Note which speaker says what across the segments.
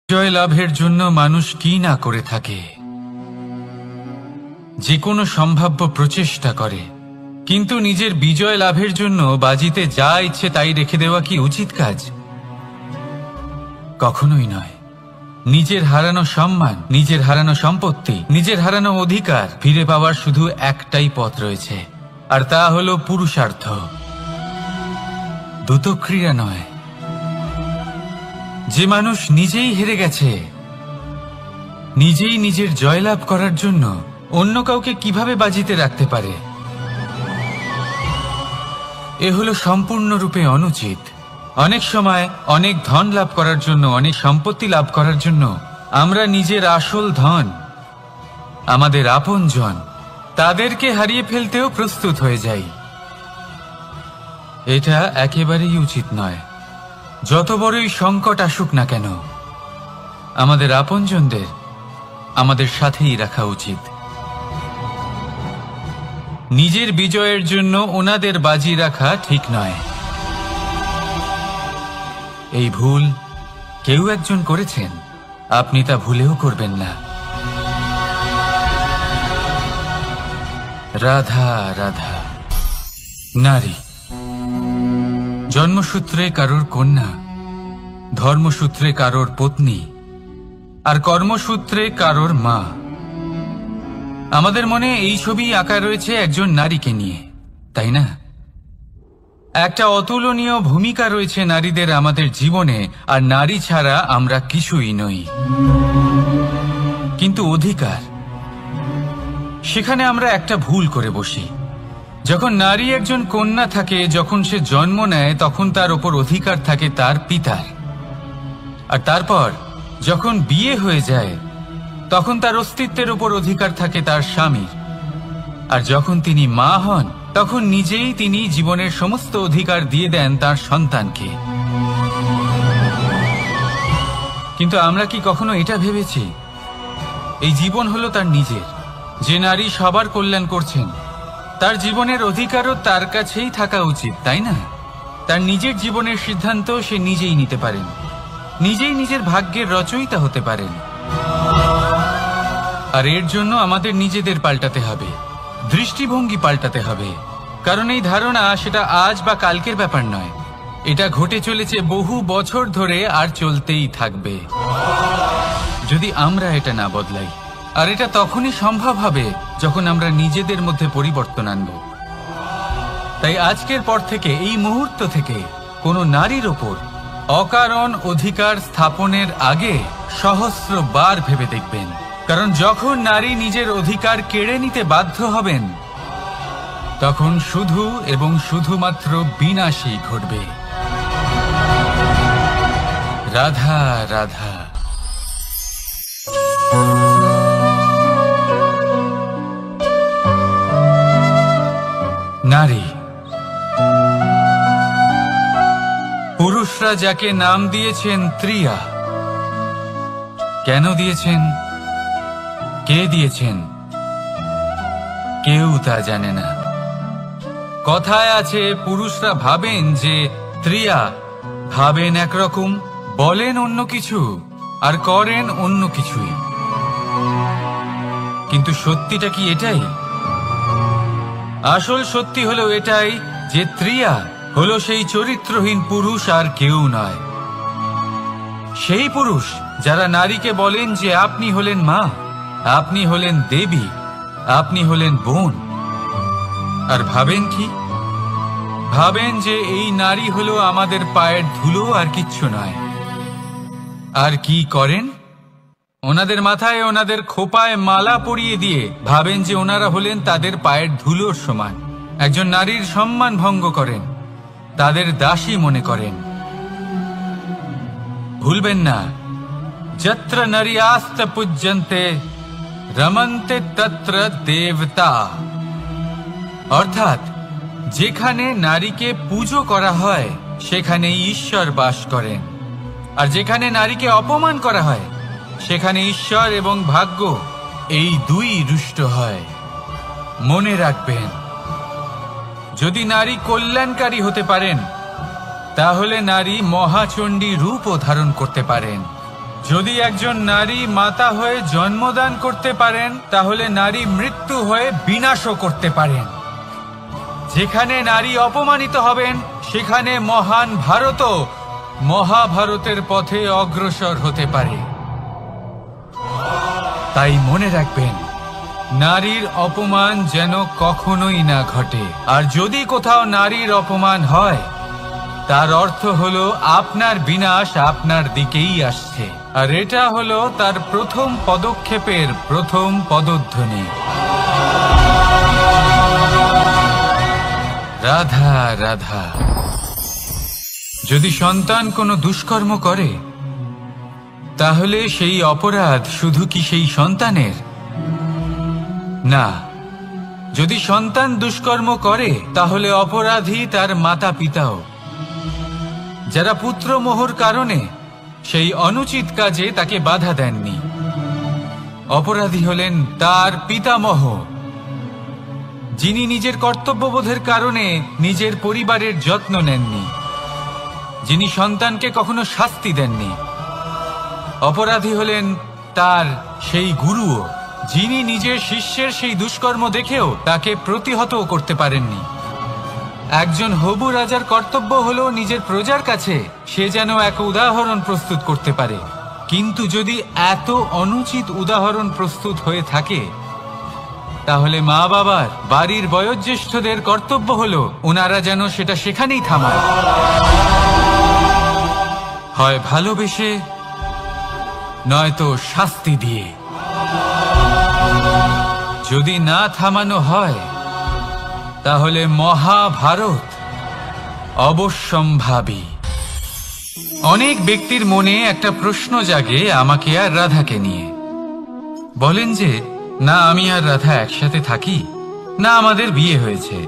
Speaker 1: বিজয় লাভের জন্য মানুষ কি না করে থাকে, যে কোনো সম্ভাব্য প্রচেষ্টা করে, কিন্তু নিজের বিজয় লাভের জন্য বাজিতে যা ইচ্ছে তাই রেখে দেওয়া কি উচিত কাজ? কখনোই নয়। নিজের হারানো সম্মান, নিজের হারানো সম্পত্তি, নিজের হারানো অধিকার ফিরে পাওয়ার শুধু একটাই পথ রয়েছে, আর তা হলো পুরুষার্থ, দ্রুতক্রিয়া নয়। যে মানুষ নিজেই হেরে গেছে, নিজেই নিজের জয়লাভ করার জন্য অন্য কাউকে কিভাবে বাজিতে রাখতে পারে? এ হলো সম্পূর্ণরূপে অনুচিত। অনেক সময় অনেক ধন লাভ করার জন্য, অনেক সম্পত্তি লাভ করার জন্য আমরা নিজের আসল ধন, আমাদের আপনজন, তাদেরকে হারিয়ে ফেলতেও প্রস্তুত হয়ে যাই। এটা একেবারেই উচিত নয়। যত বড়ই সংকট আসুক না কেন, আমাদের আপনজনদের আমাদের সাথেই রাখা উচিত। নিজের বিজয়ের জন্য ওনাদের বাজি রাখা ঠিক নয়। এই ভুল কেউ একজন করেছেন, আপনি তা ভুলেও করবেন না। রাধা রাধা। নারী জন্মসূত্রে কারোর কন্যা, ধর্মসূত্রে কারোর পত্নী, আর কর্মসূত্রে কারোর মা। আমাদের মনে এই ছবি আঁকা রয়েছে একজন নারীকে নিয়ে, তাই না? একটা অতুলনীয় ভূমিকা রয়েছে নারীদের আমাদের জীবনে, আর নারী ছাড়া আমরা কিছুই নই। কিন্তু অধিকার, সেখানে আমরা একটা ভুল করে বসি। যখন নারী একজন কন্যা থাকে, যখন সে জন্ম নেয়, তখন তার ওপর অধিকার থাকে তার পিতার। আর তারপর যখন বিয়ে হয়ে যায়, তখন তার অস্তিত্বের ওপর অধিকার থাকে তার স্বামীর। আর যখন তিনি মা হন, তখন নিজেই তিনি জীবনের সমস্ত অধিকার দিয়ে দেন তার সন্তানকে। কিন্তু আমরা কি কখনো এটা ভেবেছি, এই জীবন হলো তার নিজের? যে নারী সবার কল্যাণ করছেন, তার জীবনের অধিকারও তার কাছেই থাকা উচিত, তাই না? তার নিজের জীবনের সিদ্ধান্ত সে নিজেই নিতে পারেন, নিজেই নিজের ভাগ্যের রচয়িতা হতে পারেন। আর এর জন্য আমাদের নিজেদের পাল্টাতে হবে, দৃষ্টিভঙ্গি পাল্টাতে হবে। কারণ এই ধারণা সেটা আজ বা কালকের ব্যাপার নয়, এটা ঘটে চলেছে বহু বছর ধরে, আর চলতেই থাকবে যদি আমরা এটা না বদলাই। আর এটা তখনই সম্ভব হবে যখন আমরা নিজেদের মধ্যে পরিবর্তন আনব। তাই আজকের পর থেকে, এই মুহূর্ত থেকে, কোনো নারীর ওপর অকারণ অধিকার স্থাপনের আগে সহস্রবার ভেবে দেখবেন। কারণ যখন নারী নিজের অধিকার কেড়ে নিতে বাধ্য হবেন, তখন শুধু এবং শুধুমাত্র বিনাশই ঘটবে। রাধা রাধা। নারী, পুরুষরা যাকে নাম দিয়েছেন ত্রিয়া, কেন দিয়েছেন, কে দিয়েছেন, কেউ তা জানে না। কথায় আছে, পুরুষরা ভাবেন যে ত্রিয়া, ভাবেন একরকম, বলেন অন্য কিছু, আর করেন অন্য কিছুই। কিন্তু সত্যিটা কি এটাই? আসল সত্যি হলো এটাই যে ত্রিয়া হলো সেই চরিত্রহীন পুরুষ, আর কেউ নয়। সেই পুরুষ যারা নারীকে বলেন যে আপনি হলেন মা, আপনি হলেন দেবী, আপনি হলেন বোন। আর ভাবেন কি? ভাবেন যে এই নারী হলো আমাদের পায়ের ধুলো, আর কিচ্ছু নয়। আর কি করেন? ওনাদের মাথায়, ওনাদের খোপায় মালা পরিয়ে দিয়ে ভাবেন যে ওনারা হলেন তাদের পায়ের ধুলোর সমান। একজন নারীর সম্মান ভঙ্গ করেন, তাদের দাসী মনে করেন। ভুলবেন না, যত্র নারীয়াস্ত পূজ্যন্তে রমন্তে তত্র দেবতা। অর্থাৎ যেখানে নারীকে পুজো করা হয়, সেখানে ঈশ্বর বাস করেন। আর যেখানে নারীকে অপমান করা হয়, সেখানে ঈশ্বর এবং ভাগ্য এই দুই রুষ্ট হয়। মনে রাখবেন, যদি নারী কল্যাণকারী হতে পারেন, তাহলে নারী মহাচণ্ডী রূপও ধারণ করতে পারেন। যদি একজন নারী মাতা হয়ে জন্মদান করতে পারেন, তাহলে নারী মৃত্যু হয়ে বিনাশও করতে পারেন। যেখানে নারী অপমানিত হবেন, সেখানে মহান ভারতও মহাভারতের পথে অগ্রসর হতে পারে। তাই মনে রাখবেন, নারীর অপমান যেন কখনোই না ঘটে। আর যদি কোথাও নারীর অপমান হয়, তার অর্থ হলো আপনার বিনাশ আপনার দিকেই আসছে। আর এটা হলো তার প্রথম পদক্ষেপের প্রথম পদধ্বনি। রাধা রাধা। যদি সন্তান কোনো দুষ্কর্ম করে, তাহলে সেই অপরাধ শুধু কি সেই সন্তানের? না, যদি সন্তান দুষ্কর্ম করে, তাহলে অপরাধী তার মাতা পিতাও, যারা পুত্রমোহর কারণে সেই অনুচিত কাজে তাকে বাধা দেননি। অপরাধী হলেন তার পিতামহ, যিনি নিজের কর্তব্যবোধের কারণে নিজের পরিবারের যত্ন নেননি, যিনি সন্তানকে কখনো শাস্তি দেননি। অপরাধী হলেন তার সেই গুরুও, যিনি নিজের শিষ্যের সেই দুষ্কর্ম দেখেও তাকে প্রতিহত করতে পারেননি। একজন হবু রাজার কর্তব্য হলো নিজের প্রজার কাছে সে যেন এক উদাহরণ প্রস্তুত করতে পারে। কিন্তু যদি এত অনুচিত উদাহরণ প্রস্তুত হয়ে থাকে, তাহলে মা বাবার, বাড়ির বয়োজ্যেষ্ঠদের কর্তব্য হলো ওনারা যেন সেটা সেখানেই থামায়, হয় ভালোবেসে, নয়তো শাস্তি দিয়ে। যদি না থামানো হয়, তাহলে মহাভারত অবশ্যম্ভাবী। অনেক ব্যক্তির মনে একটা প্রশ্ন জাগে আমাকে আর রাধাকে নিয়ে। বলেন যে, না আমি আর রাধা একসাথে থাকি, না আমাদের বিয়ে হয়েছে।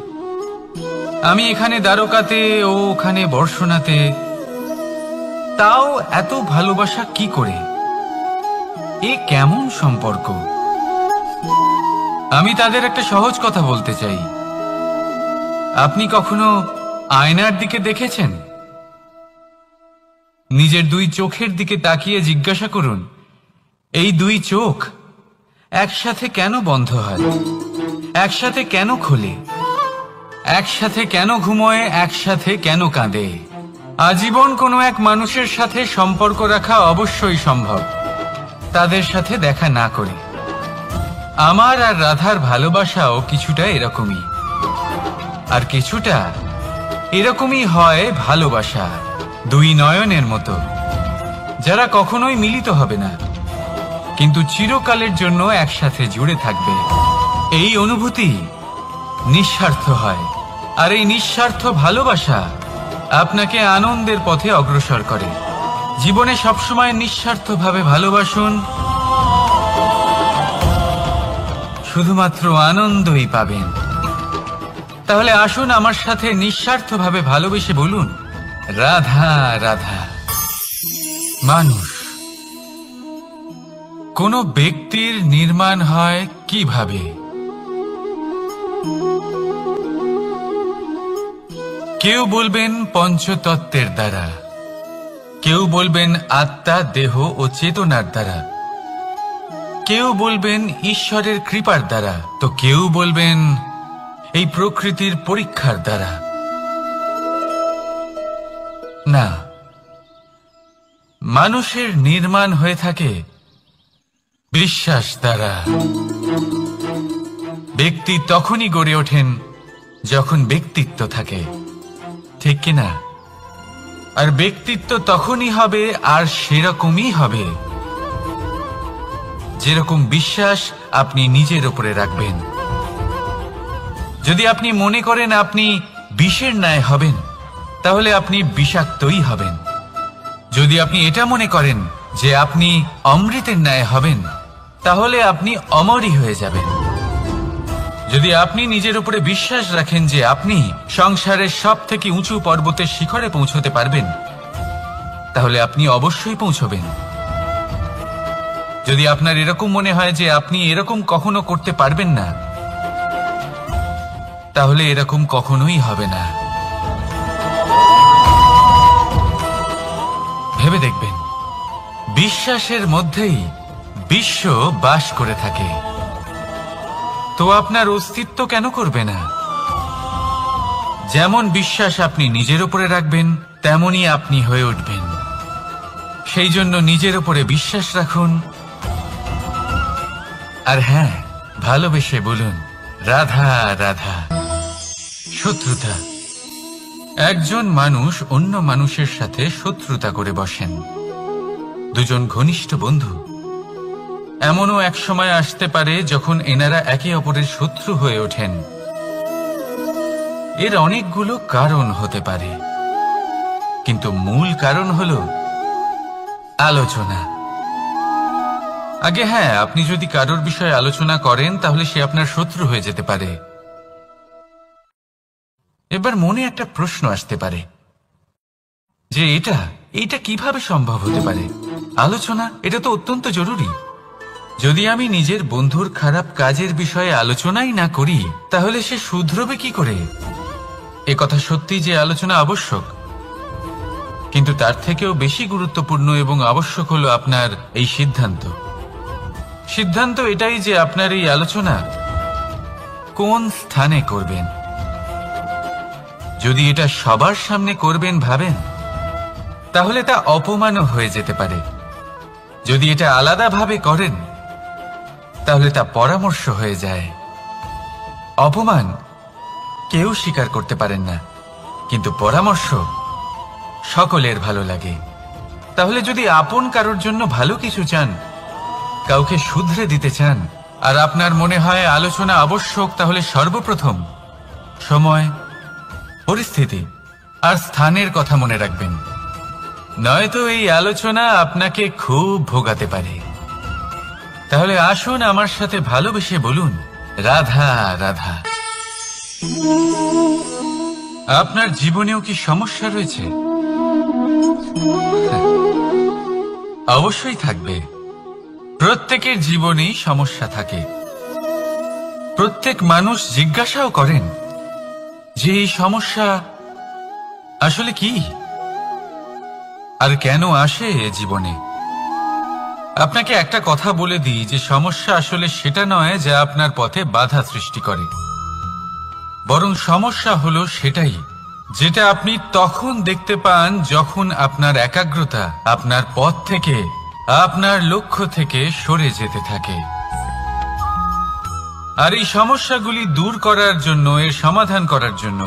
Speaker 1: আমি এখানে দ্বারকাতে, ও ওখানে বর্ষণাতে, তাও এত ভালোবাসা কি করে? এ কেমন সম্পর্ক? আমি তাদের একটা সহজ কথা বলতে চাই। আপনি কখনো আয়নার দিকে দেখেছেন? নিজের দুই চোখের দিকে তাকিয়ে জিজ্ঞাসা করুন, এই দুই চোখ একসাথে কেন বন্ধ হয়, একসাথে কেন খোলে, একসাথে কেন ঘুমোয়, একসাথে কেন কাঁদে? আজীবন কোনো এক মানুষের সাথে সম্পর্ক রাখা অবশ্যই সম্ভব, তাদের সাথে দেখা না করে। আমার আর রাধার ভালোবাসাও কিছুটা এরকমই, আর কিছুটা এরকমই হয় ভালোবাসা দুই নয়নের মতো, যারা কখনোই মিলিত হবে না, কিন্তু চিরকালের জন্য একসাথে জুড়ে থাকবে। এই অনুভূতি নিঃস্বার্থ হয়, আর এই নিঃস্বার্থ ভালোবাসা আপনাকে আনন্দের পথে অগ্রসর করে। জীবনে সবসময় নিঃস্বার্থভাবে ভালোবাসুন, শুধুমাত্র আনন্দই পাবেন। তাহলে আসুন আমার সাথে নিঃস্বার্থভাবে ভালোবেসে বলুন, রাধা রাধা। মানুষ, কোন ব্যক্তির নির্মাণ হয় কিভাবে? কেউ বলবেন পঞ্চতত্ত্বের দ্বারা, কেউ বলবেন আত্মা, দেহ ও চেতনার দ্বারা, কেউ বলবেন ঈশ্বরের কৃপার দ্বারা, তো কেউ বলবেন এই প্রকৃতির পরীক্ষার দ্বারা। না, মানুষের নির্মাণ হয়ে থাকে বিশ্বাস দ্বারা। ব্যক্তি তখনই গড়ে ওঠেন যখন ব্যক্তিত্ব থাকে, ঠিক কিনা? আর ব্যক্তিত্ব তখনই হবে, আর সেরকমই হবে যেরকম বিশ্বাস আপনি নিজের উপরে রাখবেন। যদি আপনি মনে করেন আপনি বিষের ন্যায় হবেন, তাহলে আপনি বিষাক্তই হবেন। যদি আপনি এটা মনে করেন যে আপনি অমৃতের ন্যায় হবেন, তাহলে আপনি অমরই হয়ে যাবেন। যদি আপনি নিজের উপরে বিশ্বাস রাখেন যে আপনি সংসারের সব থেকে উঁচু পর্বতের শিখরে পৌঁছতে পারবেন, তাহলে আপনি অবশ্যই পৌঁছবেন। যদি আপনার এরকম মনে হয় যে আপনি এরকম কখনো করতে পারবেন না, তাহলে এরকম কখনোই হবে না। ভেবে দেখবেন, বিশ্বাসের মধ্যেই বিশ্ব বাস করে থাকে। তো আপনার অস্তিত্ব কেন করবে না? যেমন বিশ্বাস আপনি নিজের উপরে রাখবেন, তেমনই আপনি হয়ে উঠবেন। সেই জন্য নিজের উপরে বিশ্বাস রাখুন। আর হ্যাঁ, ভালোবেসে বলুন রাধা রাধা। শত্রুতা। একজন মানুষ অন্য মানুষের সাথে শত্রুতা করে বসেন, দুজন ঘনিষ্ঠ বন্ধু। এমনও এক সময় আসতে পারে যখন এনারা একে অপরের শত্রু হয়ে ওঠেন। এর অনেকগুলো কারণ হতে পারে, কিন্তু মূল কারণ হলো আলোচনা। আগে হ্যাঁ, আপনি যদি কারোর বিষয়ে আলোচনা করেন তাহলে সে আপনার শত্রু হয়ে যেতে পারে। এবার মনে একটা প্রশ্ন আসতে পারে যে এটা কিভাবে সম্ভব হতে পারে? আলোচনা, এটা তো অত্যন্ত জরুরি। যদি আমি নিজের বন্ধুর খারাপ কাজের বিষয়ে আলোচনাই না করি তাহলে সে শুধরবে কি করে? এ কথা সত্যি যে আলোচনা আবশ্যক, কিন্তু তার থেকেও বেশি গুরুত্বপূর্ণ এবং আবশ্যক হলো আপনার এই সিদ্ধান্ত। সিদ্ধান্ত এটাই যে আপনার এই আলোচনা কোন স্থানে করবেন। যদি এটা সবার সামনে করবেন ভাবেন, তাহলে তা অপমানও হয়ে যেতে পারে। যদি এটা আলাদাভাবে করেন তাহলে তা পরামর্শ হয়ে যায়। অপমান কেউ স্বীকার করতে পারেন না, কিন্তু পরামর্শ সকলের ভালো লাগে। তাহলে যদি আপন কারোর জন্য ভালো কিছু চান, কাউকে শুধরে দিতে চান, আর আপনার মনে হয় আলোচনা আবশ্যক, তাহলে সর্বপ্রথম সময়, পরিস্থিতি আর স্থানের কথা মনে রাখবেন। নয়তো এই আলোচনা আপনাকে খুব ভোগাতে পারে। তাহলে আসুন আমার সাথে ভালোবেসে বলুন রাধা রাধা। আপনার জীবনেও কি সমস্যা রয়েছে? অবশ্যই থাকবে। প্রত্যেকের জীবনেই সমস্যা থাকে। প্রত্যেক মানুষ জিজ্ঞাসাও করেন যে এই সমস্যা আসলে কি আর কেন আসে জীবনে। আপনাকে একটা কথা বলে দিই যে সমস্যা আসলে সেটা নয় যা আপনার পথে বাধা সৃষ্টি করে, বরং সমস্যা হলো সেটাই যেটা আপনি তখন দেখতে পান যখন আপনার একাগ্রতা আপনার পথ থেকে, আপনার লক্ষ্য থেকে সরে যেতে থাকে। আর এই সমস্যাগুলি দূর করার জন্য, এর সমাধান করার জন্য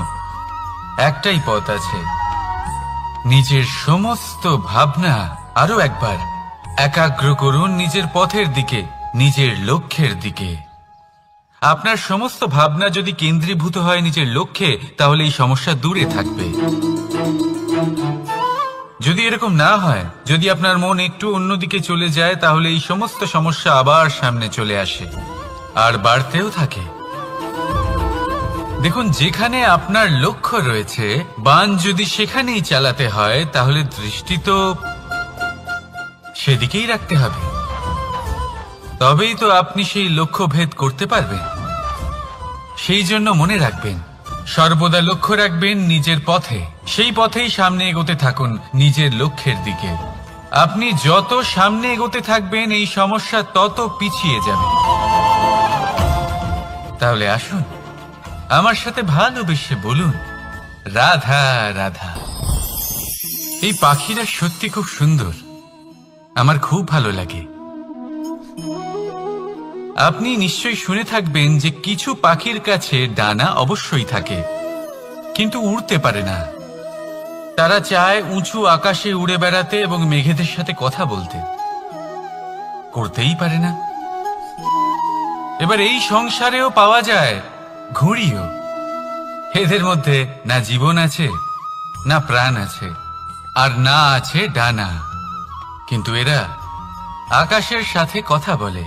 Speaker 1: একটাই পথ আছে। নিজের সমস্ত ভাবনা আরো একবার একাগ্র করুন নিজের পথের দিকে, নিজের লক্ষ্যের দিকে। আপনার সমস্ত ভাবনা যদি কেন্দ্রীভূত হয় নিজের লক্ষ্যে, তাহলে এই সমস্যা দূরে থাকবে। যদি এরকম না হয়, যদি আপনার মন একটু অন্যদিকে চলে যায়, তাহলে এই সমস্ত সমস্যা আবার সামনে চলে আসে আর বাড়তেও থাকে। দেখুন, যেখানে আপনার লক্ষ্য রয়েছে, বাণ যদি সেখানেই চালাতে হয়, তাহলে দৃষ্টি তো সেদিকেই রাখতে হবে। তবেই তো আপনি সেই লক্ষ্য ভেদ করতে পারবেন। সেই জন্য মনে রাখবেন, সর্বদা লক্ষ্য রাখবেন নিজের পথে, সেই পথেই সামনে এগোতে থাকুন নিজের লক্ষ্যের দিকে। আপনি যত সামনে এগোতে থাকবেন এই সমস্যা তত পিছিয়ে যাবে। তাহলে আসুন আমার সাথে ভালোবেসে বলুন রাধা রাধা। এই পাখিরা সত্যি খুব সুন্দর, আমার খুব ভালো লাগে। আপনি নিশ্চয়ই শুনে থাকবেন যে কিছু পাখির কাছে ডানা অবশ্যই থাকে, কিন্তু উড়তে পারে না। তারা চায় উঁচু আকাশে উড়ে বেড়াতে এবং মেঘেদের সাথে কথা বলতে, করতেই পারে না। এবার এই সংসারেও পাওয়া যায় ঘুড়িও। এদের মধ্যে না জীবন আছে, না প্রাণ আছে, আর না আছে ডানা, কিন্তু এরা আকাশের সাথে কথা বলে,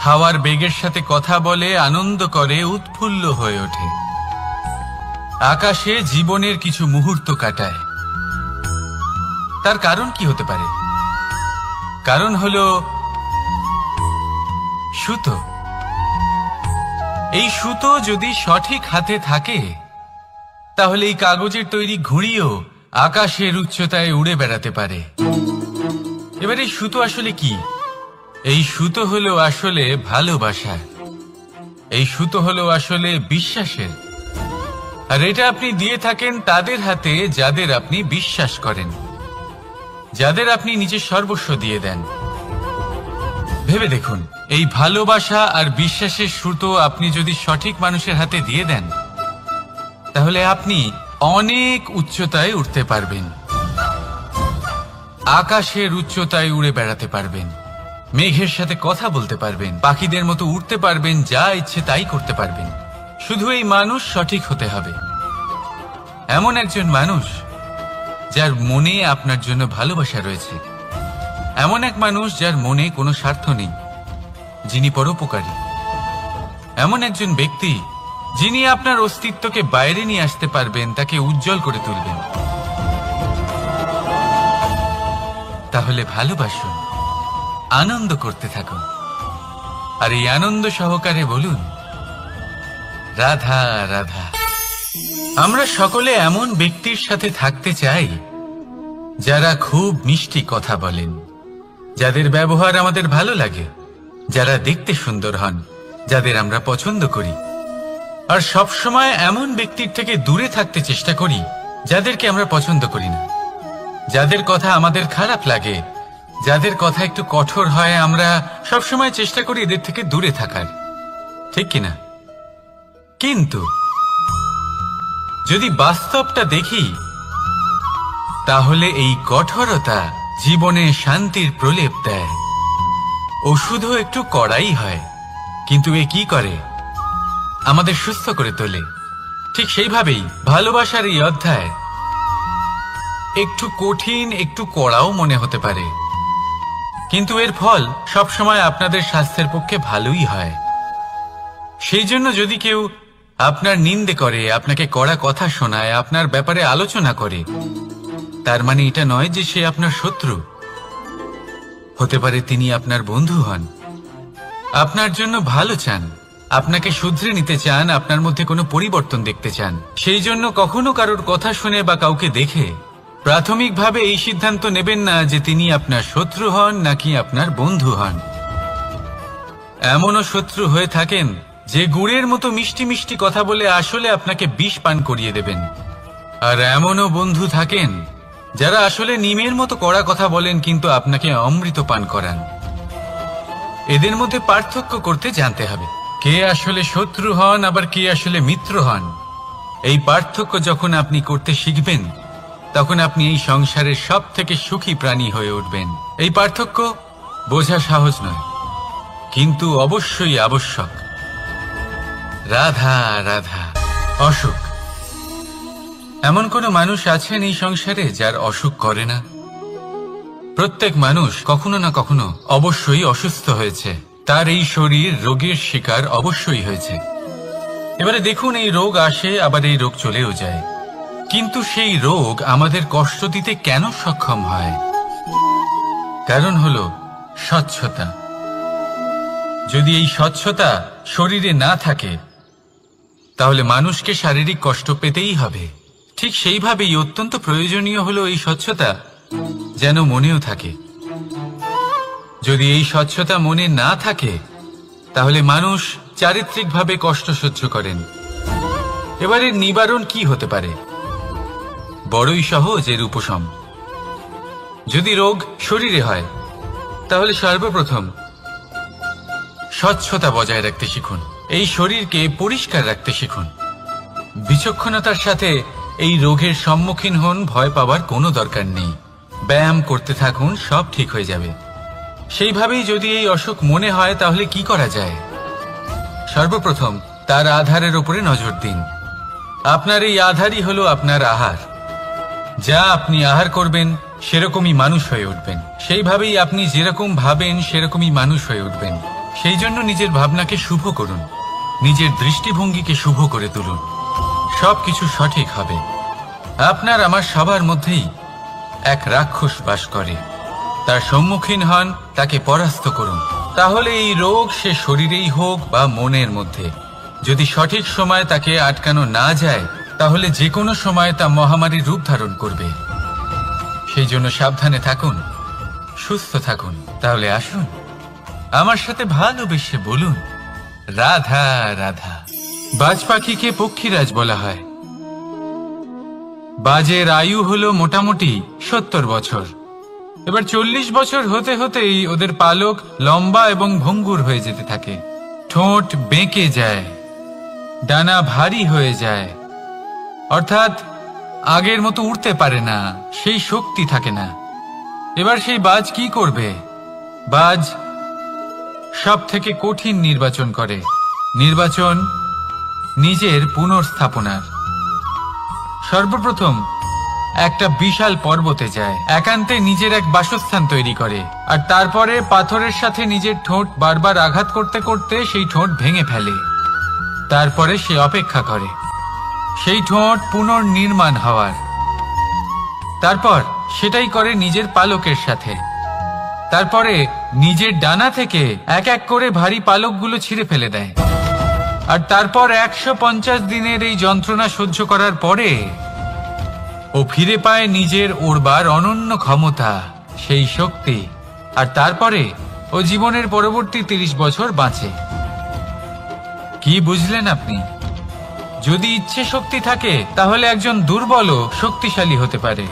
Speaker 1: হাওয়ার বেগের সাথে কথা বলে, আনন্দ করে, উৎফুল্ল হয়ে ওঠে। আকাশে জীবনের কিছু মুহূর্ত কাটায়। তার কারণ কি হতে পারে? কারণ হলো সুতো। এই সুতো যদি সঠিক হাতে থাকে, তাহলে এই কাগজের তৈরি ঘুড়িও আকাশের উচ্চতায় উড়ে বেড়াতে পারে। এবার এই সুতো আসলে কি? এই সুতো হলো আসলে ভালোবাসা, এই সুতো হলো আসলে বিশ্বাসের। আর এটা আপনি দিয়ে থাকেন তাদের হাতে যাদের আপনি বিশ্বাস করেন, যাদের আপনি নিজের সর্বস্ব দিয়ে দেন। ভেবে দেখুন, এই ভালোবাসা আর বিশ্বাসের সুতো আপনি যদি সঠিক মানুষের হাতে দিয়ে দেন, তাহলে আপনি অনেক উচ্চতায় উঠতে পারবেন, আকাশের উচ্চতায় উড়ে বেড়াতে পারবেন, মেঘের সাথে কথা বলতে পারবেন, পাখিদের মতো উড়তে পারবেন, যা ইচ্ছে তাই করতে পারবেন। শুধু এই মানুষ সঠিক হতে হবে, এমন একজন মানুষ যার মনে আপনার জন্য ভালোবাসা রয়েছে, এমন এক মানুষ যার মনে কোনো স্বার্থ নেই, যিনি পরোপকারী, এমন একজন ব্যক্তি যিনি আপনার অস্তিত্বকে বাইরে নিয়ে আসতে পারবেন, তাকে উজ্জ্বল করে তুলবেন। তাহলে ভালোবাসুন, আনন্দ করতে থাকুন, আর এই আনন্দ সহকারে বলুন, রাধা রাধা। আমরা সকলে এমন ব্যক্তির সাথে থাকতে চাই যারা খুব মিষ্টি কথা বলেন, যাদের ব্যবহার আমাদের ভালো লাগে, যারা দেখতে সুন্দর হন, যাদের আমরা পছন্দ করি। আর সবসময় এমন ব্যক্তির থেকে দূরে থাকতে চেষ্টা করি যাদেরকে আমরা পছন্দ করি না, যাদের কথা আমাদের খারাপ লাগে, যাদের কথা একটু কঠোর হয়। আমরা সবসময় চেষ্টা করি এদের থেকে দূরে থাকার, ঠিক কিনা? কিন্তু যদি বাস্তবটা দেখি, তাহলে এই কঠোরতা জীবনে শান্তির প্রলেপ দেয়। ওষুধও একটু কড়াই হয়, কিন্তু এ কি করে? আমাদের সুস্থ করে তোলে। ঠিক সেইভাবেই ভালোবাসার এই অধ্যায় একটু কঠিন, একটু কড়াও মনে হতে পারে, কিন্তু এর ফল সবসময় আপনাদের স্বাস্থ্যের পক্ষে ভালোই হয়। সেই জন্য যদি কেউ আপনার নিন্দে করে, আপনাকে কড়া কথা শোনায়, আপনার ব্যাপারে আলোচনা করে, তার মানে এটা নয় যে সে আপনার শত্রু। হতে পারে তিনি আপনার বন্ধু হন, আপনার জন্য ভালো চান, আপনাকে শুধরে নিতে চান, আপনার মধ্যে কোনো পরিবর্তন দেখতে চান। সেই জন্য কখনো কারোর কথা শুনে বা কাউকে দেখে প্রাথমিকভাবে এই সিদ্ধান্ত নেবেন না যে তিনি আপনার শত্রু হন নাকি আপনার বন্ধু হন। এমনও শত্রু হয়ে থাকেন যে গুড়ের মতো মিষ্টি মিষ্টি কথা বলে আসলে আপনাকে বিষ পান করিয়ে দেবেন। আর এমনও বন্ধু থাকেন যারা আসলে নিমের মতো কড়া কথা বলেন কিন্তু আপনাকে অমৃত পান করান। এদের মধ্যে পার্থক্য করতে জানতে হবে, কে আসলে শত্রু হন আবার কে আসলে মিত্র হন। এই পার্থক্য যখন আপনি করতে শিখবেন, তখন আপনি এই সংসারের সব থেকে সুখী প্রাণী হয়ে উঠবেন। এই পার্থক্য বোঝা সহজ নয়, কিন্তু অবশ্যই আবশ্যক। রাধা রাধা। অসুখ। এমন কোন মানুষ আছেন এই সংসারে যার অসুখ করে না? প্রত্যেক মানুষ কখনো না কখনো অবশ্যই অসুস্থ হয়েছে, তার এই শরীর রোগের শিকার অবশ্যই হয়েছে। এবারে দেখুন, এই রোগ আসে আবার এই রোগ চলেও যায়, কিন্তু সেই রোগ আমাদের কষ্ট দিতে কেন সক্ষম হয়? কারণ হলো স্বচ্ছতা। যদি এই স্বচ্ছতা শরীরে না থাকে, তাহলে মানুষকে শারীরিক কষ্ট পেতেই হবে। ঠিক সেইভাবেই অত্যন্ত প্রয়োজনীয় হলো এই স্বচ্ছতা যেন মনেও থাকে। যদি এই স্বচ্ছতা মনে না থাকে, তাহলে মানুষ চারিত্রিকভাবে কষ্ট সহ্য করেন। এবারে নিবারণ কি হতে পারে? বড়ই সহজ এর উপশম। যদি রোগ শরীরে হয়, তাহলে সর্বপ্রথম স্বচ্ছতা বজায় রাখতে শিখুন, এই শরীরকে পরিষ্কার রাখতে শিখুন। বিচক্ষণতার সাথে এই রোগের সম্মুখীন হন, ভয় পাবার কোনো দরকার নেই। ব্যায়াম করতে থাকুন, সব ঠিক হয়ে যাবে। সেইভাবেই যদি এই অসুখ মনে হয়, তাহলে কি করা যায়? সর্বপ্রথম তার আধারের উপরে নজর দিন। আপনার এই আধারই হলো আপনার আহার। যা আপনি আহার করবেন সেরকমই মানুষ হয়ে উঠবেন। সেইভাবেই আপনি যেরকম ভাবেন সেরকমই মানুষ হয়ে উঠবেন। সেই জন্য নিজের ভাবনাকে শুভ করুন, নিজের দৃষ্টিভঙ্গিকে শুভ করে তুলুন, সবকিছু সঠিক হবে। আপনার আমার সবার মধ্যেই এক রাক্ষস বাস করে, তার সম্মুখীন হন, তাকে পরাস্ত করুন। তাহলে এই রোগ সে শরীরেই হোক বা মনের মধ্যে, যদি সঠিক সময় তাকে আটকানো না যায়, তাহলে যে কোনো সময় তা মহামারীর রূপ ধারণ করবে। সেই জন্য সাবধানে থাকুন, সুস্থ থাকুন। তাহলে আসুন আমার সাথে ভালোবেসে বলুন রাধা রাধা। বাজ পাখিকে পক্ষীরাজ বলা হয়। বাজের আয়ু হলো মোটামুটি 70 বছর। এবার 40 বছর হতে হতেই ওদের পালক লম্বা এবং ভঙ্গুর হয়ে যেতে থাকে, ঠোঁট বেঁকে যায়, ডানা ভারী হয়ে যায়, অর্থাৎ আগের মতো উড়তে পারে না, সেই শক্তি থাকে না। এবার সেই বাজ কি করবে? বাজ সব থেকে কঠিন নির্বাচন করে, নির্বাচন নিজের পুনর্স্থাপনার। সর্বপ্রথম একটা বিশাল পর্বতে যায়, একান্তে নিজের এক বাসস্থান তৈরি করে, আর তারপরে পাথরের সাথে নিজের ঠোঁট বারবার আঘাত করতে করতে সেই ঠোঁট ভেঙে ফেলে। তারপরে সে অপেক্ষা করে সেই ঠোঁট পুনর্নির্মাণ হওয়ার। তারপর সেটাই করে নিজের পালকের সাথে। তারপরে নিজের ডানা থেকে এক এক করে ভারী পালকগুলো ছিঁড়ে ফেলে দেয়। আর তারপর 150 দিনের এই যন্ত্রণা সহ্য করার পরে ও ফিরে পায় নিজের ওড়বার অনন্য ক্ষমতা, সেই শক্তি। আর তারপরে ও জীবনের পরবর্তী 30 বছর বাঁচে। কি বুঝলেন আপনি? যদি ইচ্ছে শক্তি থাকে তাহলে একজন দুর্বলও শক্তিশালী হতে পারে।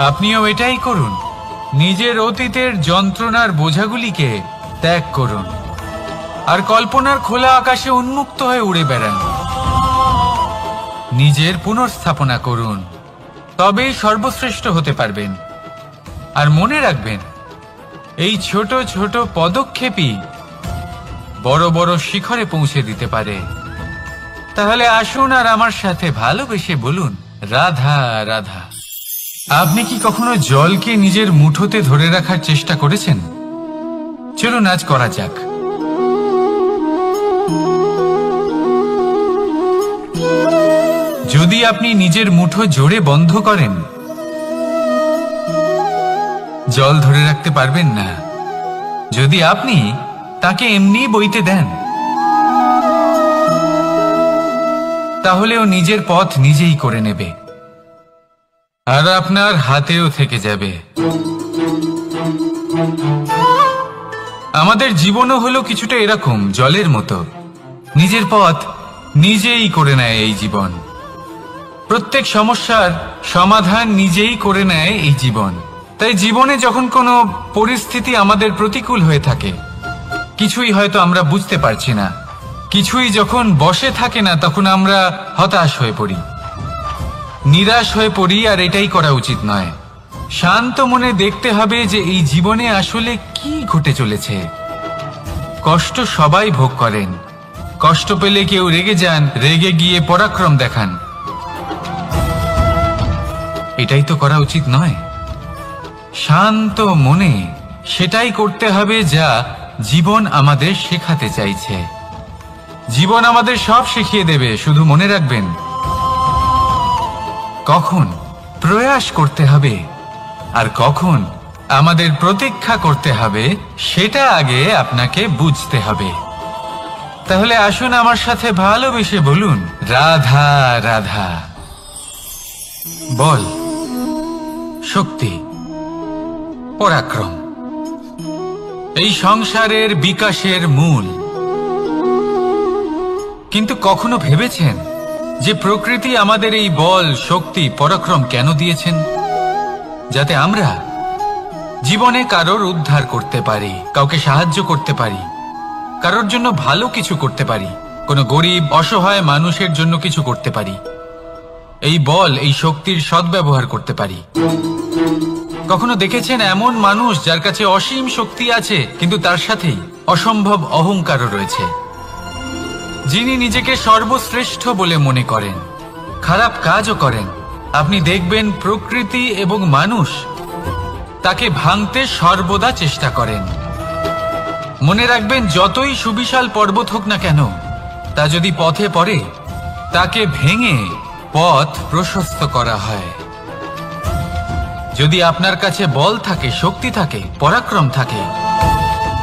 Speaker 1: আপনিও এটাই করুন, নিজের অতীতের যন্ত্রণার বোঝাগুলিকে ত্যাগ করুন আর কল্পনার খোলা আকাশে উন্মুক্ত হয়ে উড়ে বেড়ান। নিজের পুনর্স্থাপনা করুন, তবেই সর্বশ্রেষ্ঠ হতে পারবেন। আর মনে রাখবেন, এই ছোট ছোট পদক্ষেপই বড় বড় শিখরে পৌঁছে দিতে পারে। তাহলে আসুন আর আমার সাথে ভালোবেসে বলুন রাধা রাধা। আপনি কি কখনো জলকে নিজের মুঠোতে ধরে রাখার চেষ্টা করেছেন? চলুন আজ করা যাক। যদি আপনি নিজের মুঠো জোরে বন্ধ করেন, জল ধরে রাখতে পারবেন না। যদি আপনি তাকে এমনি বইতে দেন, তাহলে ও নিজের পথ নিজেই করে নেবে আর আপনার হাতেও থেকে যাবে। আমাদের জীবনও হলো কিছুটা এরকম, জলের মতো। নিজের পথ নিজেই করে নেয় এই জীবন। প্রত্যেক সমস্যার সমাধান নিজেই করে নেয় এই জীবন। তাই জীবনে যখন কোনো পরিস্থিতি আমাদের প্রতিকূল হয়ে থাকে, কিছুই হয়তো আমরা বুঝতে পারছি না, কিছুই যখন বসে থাকে না, তখন আমরা হতাশ হয়ে পড়ি, নিরাশ হয়ে পড়ি। আর এটাই করা উচিত নয়। শান্ত মনে দেখতে হবে যে এই জীবনে আসলে কি ঘটে চলেছে। কষ্ট সবাই ভোগ করেন। কষ্ট পেলে কেউ রেগে যান, রেগে গিয়ে পরাক্রম দেখান। এটাই তো করা উচিত নয়। শান্ত মনে সেটাই করতে হবে যা জীবন আমাদের শেখাতে চাইছে। জীবন আমাদের সব শিখিয়ে দেবে, শুধু মনে রাখবেন কখন প্রয়াস করতে হবে আর কখন আমাদের প্রতীক্ষা করতে হবে, সেটা আগে আপনাকে বুঝতে হবে। তাহলে আসুন আমার সাথে ভালোবেসে বলুন রাধা রাধা। বল, শক্তি, পরাক্রম এই সংসারের বিকাশের মূল। কিন্তু কখনো ভেবেছেন যে প্রকৃতি আমাদের এই বল, শক্তি, পরাক্রম কেন দিয়েছেন? যাতে আমরা জীবনে কারোর উদ্ধার করতে পারি, কাউকে সাহায্য করতে পারি, কারোর জন্য ভালো কিছু করতে পারি, কোনো গরিব অসহায় মানুষের জন্য কিছু করতে পারি। এই বল, এই শক্তির সদ্ব্যবহার করতে পারি। কখনো দেখেছেন এমন মানুষ যার কাছে অসীম শক্তি আছে, কিন্তু তার সাথেই অসম্ভব অহংকারও রয়েছে? যিনি নিজেকে সর্বশ্রেষ্ঠ বলে মনে করেন, খারাপ কাজও করেন। আপনি দেখবেন প্রকৃতি এবং মানুষ তাকে ভাঙতে সর্বদা চেষ্টা করেন। মনে রাখবেন, যতই সুবিশাল পর্বত হোক না কেন, তা যদি পথে পড়ে, তাকে ভেঙে পথ প্রশস্ত করা হয়। যদি আপনার কাছে বল থাকে, শক্তি থাকে, পরাক্রম থাকে,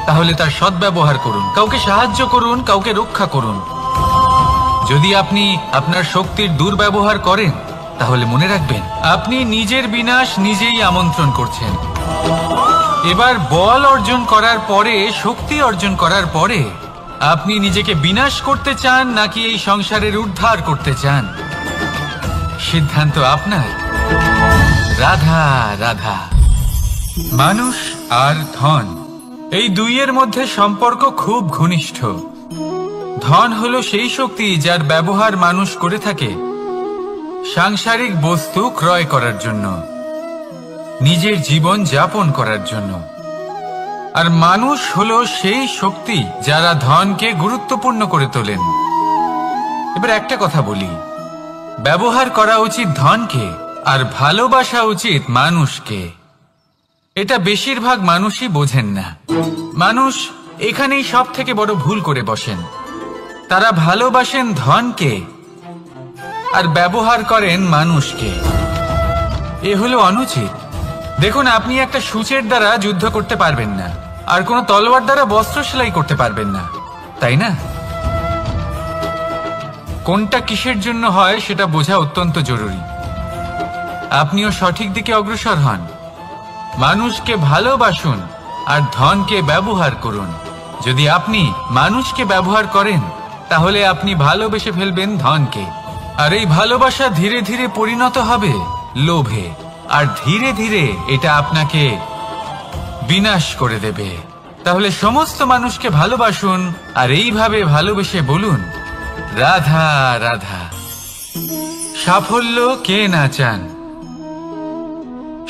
Speaker 1: তাহলে তার সদ্ব্যবহার করুন, কাউকে সাহায্য করুন, কাউকে রক্ষা করুন। যদি আপনি আপনার শক্তির দুর্ব্যবহার করেন, তাহলে মনে রাখবেন আপনি নিজের বিনাশ নিজেই আমন্ত্রণ করছেন। এবার বল অর্জন করার পরে, শক্তি অর্জন করার পরে আপনি নিজেকে বিনাশ করতে চান নাকি এই সংসারের উদ্ধার করতে চান, সিদ্ধান্ত আপনার। রাধা রাধা। মানুষ আর ধন, এই দুইয়ের মধ্যে সম্পর্ক খুব ঘনিষ্ঠ। ধন হলো সেই শক্তি যার ব্যবহার মানুষ করে থাকে সাংসারিক বস্তু ক্রয় করার জন্য, নিজের জীবন যাপন করার জন্য। আর মানুষ হলো সেই শক্তি যারা ধনকে গুরুত্বপূর্ণ করে তোলেন। এবার একটা কথা বলি, ব্যবহার করা উচিত ধনকে আর ভালোবাসা উচিত মানুষকে। এটা বেশিরভাগ মানুষই বোঝেন না। মানুষ এখানেই সব থেকে বড় ভুল করে বসেন। তারা ভালোবাসেন ধনকে আর ব্যবহার করেন মানুষকে। এ হলো অনুচিত। দেখুন, আপনি একটা সূচের দ্বারা যুদ্ধ করতে পারবেন না, আর কোনো তলোয়ার দ্বারা বস্ত্র সেলাই করতে পারবেন না, তাই না? কোনটা কিসের জন্য হয় সেটা বোঝা অত্যন্ত জরুরি। আপনিও সঠিক দিকে অগ্রসর হন। মানুষকে ভালোবাসুন আর ধনকে ব্যবহার করুন। যদি আপনি মানুষকে ব্যবহার করেন তাহলে আপনি ভালোবেসে ফেলবেন ধনকে, আর এই ভালোবাসা ধীরে ধীরে পরিণত হবে লোভে, আর ধীরে ধীরে এটা আপনাকে বিনাশ করে দেবে। তাহলে সমস্ত মানুষকে ভালোবাসুন আর এইভাবে ভালোবেসে বলুন, রাধা রাধা। সাফল্য কে না চান?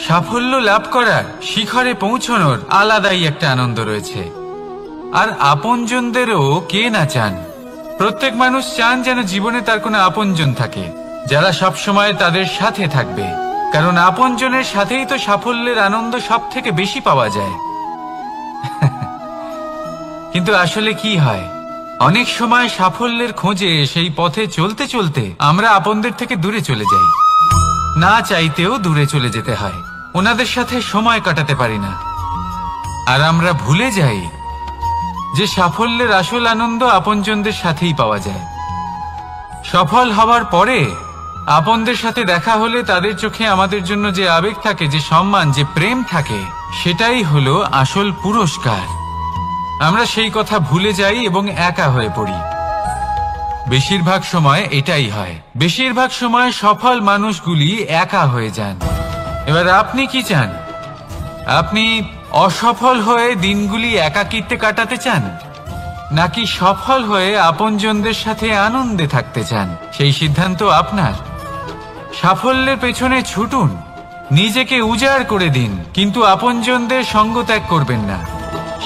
Speaker 1: সাফল্য লাভ করার, শিখরে পৌঁছানোর আলাদাই একটা আনন্দ রয়েছে। আর আপনজনদেরও কে না চান? প্রত্যেক মানুষ চান যেন জীবনে তার কোনো আপনজন থাকে যারা সবসময় তাদের সাথে থাকবে, কারণ আপনজনের সাথেই তো সাফল্যের আনন্দ সব থেকে বেশি পাওয়া যায়। কিন্তু আসলে কি হয়, অনেক সময় সাফল্যের খোঁজে সেই পথে চলতে চলতে আমরা আপনদের থেকে দূরে চলে যাই। না চাইতেও দূরে চলে যেতে হয়, ওনাদের সাথে সময় কাটাতে পারি না। আর আমরা ভুলে যাই যে সাফল্যের আসল আনন্দ আপনজনদের সাথেই পাওয়া যায়। সফল হওয়ার পরে আপনদের সাথে দেখা হলে তাদের চোখে আমাদের জন্য যে আবেগ থাকে, যে সম্মান, যে প্রেম থাকে, সেটাই হলো আসল পুরস্কার। আমরা সেই কথা ভুলে যাই এবং একা হয়ে পড়ি। বেশিরভাগ সময় এটাই হয়। বেশিরভাগ সময় সফল মানুষগুলি একা হয়ে যান। এবার আপনি কি চান? আপনি অসফল হয়ে দিনগুলি একাকিত্বে কাটাতে চান, নাকি সফল হয়ে আপনজনদের সাথে আনন্দে থাকতে চান? সেই সিদ্ধান্ত আপনার। সাফল্যের পেছনে ছুটুন, নিজেকে উজাড় করে দিন, কিন্তু আপনজনদের সঙ্গ ত্যাগ করবেন না।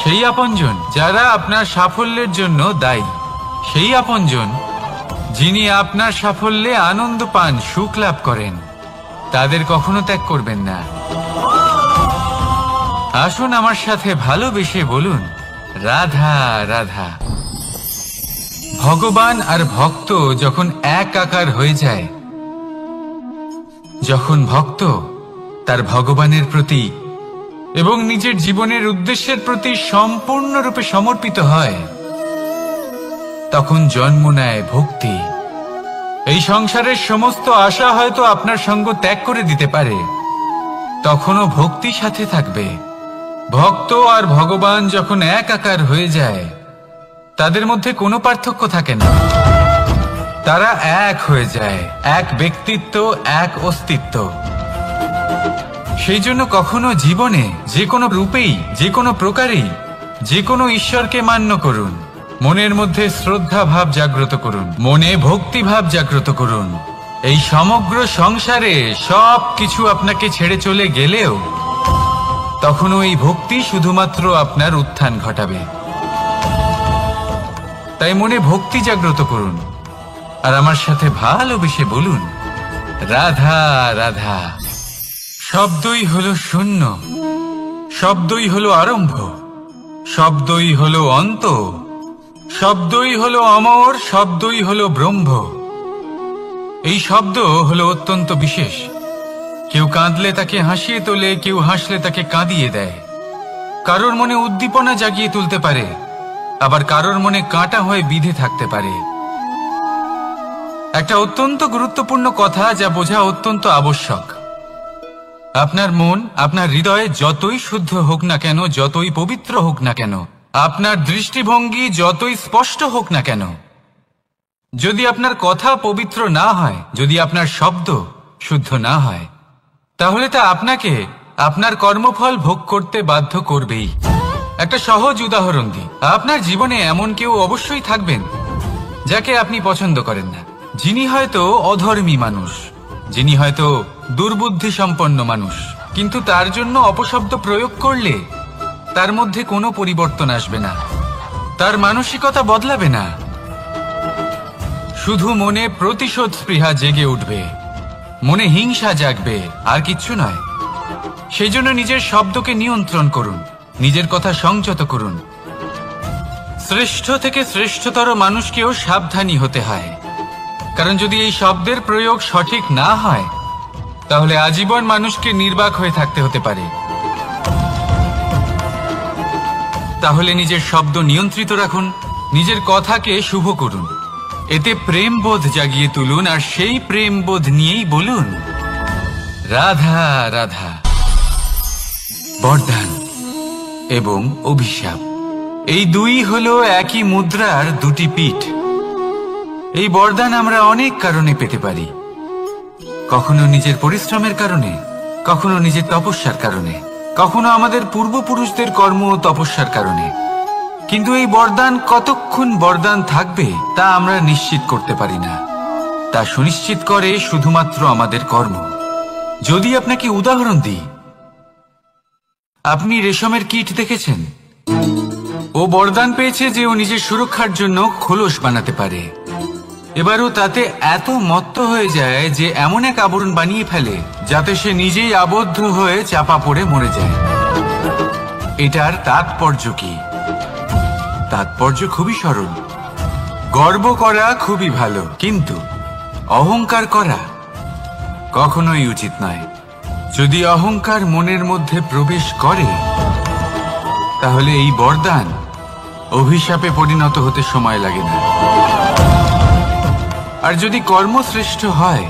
Speaker 1: সেই আপনজন যারা আপনার সাফল্যের জন্য দায়ী, সেই আপনজন যিনি আপনার সাফল্যে আনন্দ পান, সুখ লাভ করেন, তাদের কখনো ত্যাগ করবেন না। আসুন আমার সাথে ভালোবেসে বলুন, রাধা রাধা। ভগবান আর ভক্ত যখন এক আকার হয়ে যায়, যখন ভক্ত তার ভগবানের প্রতি এবং নিজের জীবনের উদ্দেশ্যের প্রতি সম্পূর্ণরূপে সমর্পিত হয়, তখন জন্ম নেয় ভক্তি। এই সংসারের সমস্ত আশা হয়তো আপনার সঙ্গ ত্যাগ করে দিতে পারে, তখনও ভক্তি সাথে থাকবে। ভক্ত আর ভগবান যখন এক আকার হয়ে যায়, তাদের মধ্যে কোনো পার্থক্য থাকে না। তারা এক হয়ে যায়, এক ব্যক্তিত্ব, এক অস্তিত্ব। সেই জন্য কখনো জীবনে যে কোনো রূপেই, যে কোনো প্রকারেই, যে কোনো ঈশ্বরকে মান্য করুন। মনের মধ্যে শ্রদ্ধা ভাব জাগ্রত করুন, মনে ভক্তি ভাব জাগ্রত করুন। এই সমগ্র সংসারে সব কিছু আপনাকে ছেড়ে চলে গেলেও তখনও এই ভক্তি শুধুমাত্র আপনার উত্থান ঘটাবে। তাই মনে ভক্তি জাগ্রত করুন আর আমার সাথে ভালোবেসে বলুন, রাধা রাধা। শব্দই হলো শূন্য, শব্দই হলো আরম্ভ, শব্দই হলো অন্ত, শব্দই হলো অমর, শব্দই হলো ব্রহ্ম। এই শব্দ হলো অত্যন্ত বিশেষ। কেউ কাঁদলে তাকে হাসিয়ে তোলে, কেউ হাসলে তাকে কাঁদিয়ে দেয়। কারোর মনে উদ্দীপনা জাগিয়ে তুলতে পারে, আবার কারোর মনে কাঁটা হয়ে বিঁধে থাকতে পারে। একটা অত্যন্ত গুরুত্বপূর্ণ কথা যা বোঝা অত্যন্ত আবশ্যক। আপনার মন, আপনার হৃদয় যতই শুদ্ধ হোক না কেন, যতই পবিত্র হোক না কেন, আপনার দৃষ্টিভঙ্গি যতই স্পষ্ট হোক না কেন, যদি আপনার কথা পবিত্র না হয়, যদি আপনার শব্দ শুদ্ধ না হয়, তাহলে তা আপনাকে আপনার কর্মফল ভোগ করতে বাধ্য করবেই। একটা সহজ উদাহরণ দিই। আপনার জীবনে এমন কেউ অবশ্যই থাকবেন যাকে আপনি পছন্দ করেন না, যিনি হয়তো অধর্মী মানুষ, যিনি হয়তো দুর্বুদ্ধি সম্পন্ন মানুষ, কিন্তু তার জন্য অপশব্দ প্রয়োগ করলে তার মধ্যে কোনো পরিবর্তন আসবে না, তার মানসিকতা বদলাবে না, শুধু মনে প্রতিশোধ স্পৃহা জেগে উঠবে, মনে হিংসা জাগবে, আর কিচ্ছু নয়। সেই জন্য নিজের শব্দকে নিয়ন্ত্রণ করুন, নিজের কথা সংযত করুন। শ্রেষ্ঠ থেকে শ্রেষ্ঠতর মানুষকেও সাবধানী হতে হয়, কারণ যদি এই শব্দের প্রয়োগ সঠিক না হয়, তাহলে আজীবন মানুষকে নির্বাক হয়ে থাকতে হতে পারে। তাহলে নিজের শব্দ নিয়ন্ত্রিত রাখুন, নিজের কথাকে শুভ করুন, এতে প্রেমবোধ জাগিয়ে তুলুন, আর সেই প্রেমবোধ নিয়েই বলুন রাধা রাধা। বরদান এবং অভিশাপ, এই দুই হলো একই মুদ্রার দুটি পিঠ। এই বরদান আমরা অনেক কারণে পেতে পারি, কখনো নিজের পরিশ্রমের কারণে, কখনো নিজের তপস্যার কারণে, কখনো আমাদের পূর্বপুরুষদের কর্ম ও তপস্যার কারণে। কিন্তু এই বরদান কতক্ষণ বরদান থাকবে তা আমরা নিশ্চিত করতে পারি না, তা সুনিশ্চিত করে শুধুমাত্র আমাদের কর্ম। যদি আপনাকে উদাহরণ দিই, আপনি রেশমের কীট দেখেছেন? ও বরদান পেয়েছে যে ও নিজের সুরক্ষার জন্য খোলস বানাতে পারে। এবারও তাতে এত মত্ত হয়ে যায় যে এমন এক আবরণ বানিয়ে ফেলে যাতে সে নিজেই আবদ্ধ হয়ে চাপা পড়ে মরে যায়। এটার তাৎপর্য কি? তাৎপর্য খুবই সরল। গর্ব করা খুবই ভালো, কিন্তু অহংকার করা কখনোই উচিত নয়। যদি অহংকার মনের মধ্যে প্রবেশ করে, তাহলে এই বরদান অভিশাপে পরিণত হতে সময় লাগে না। আর যদি কর্ম শ্রেষ্ঠ হয়,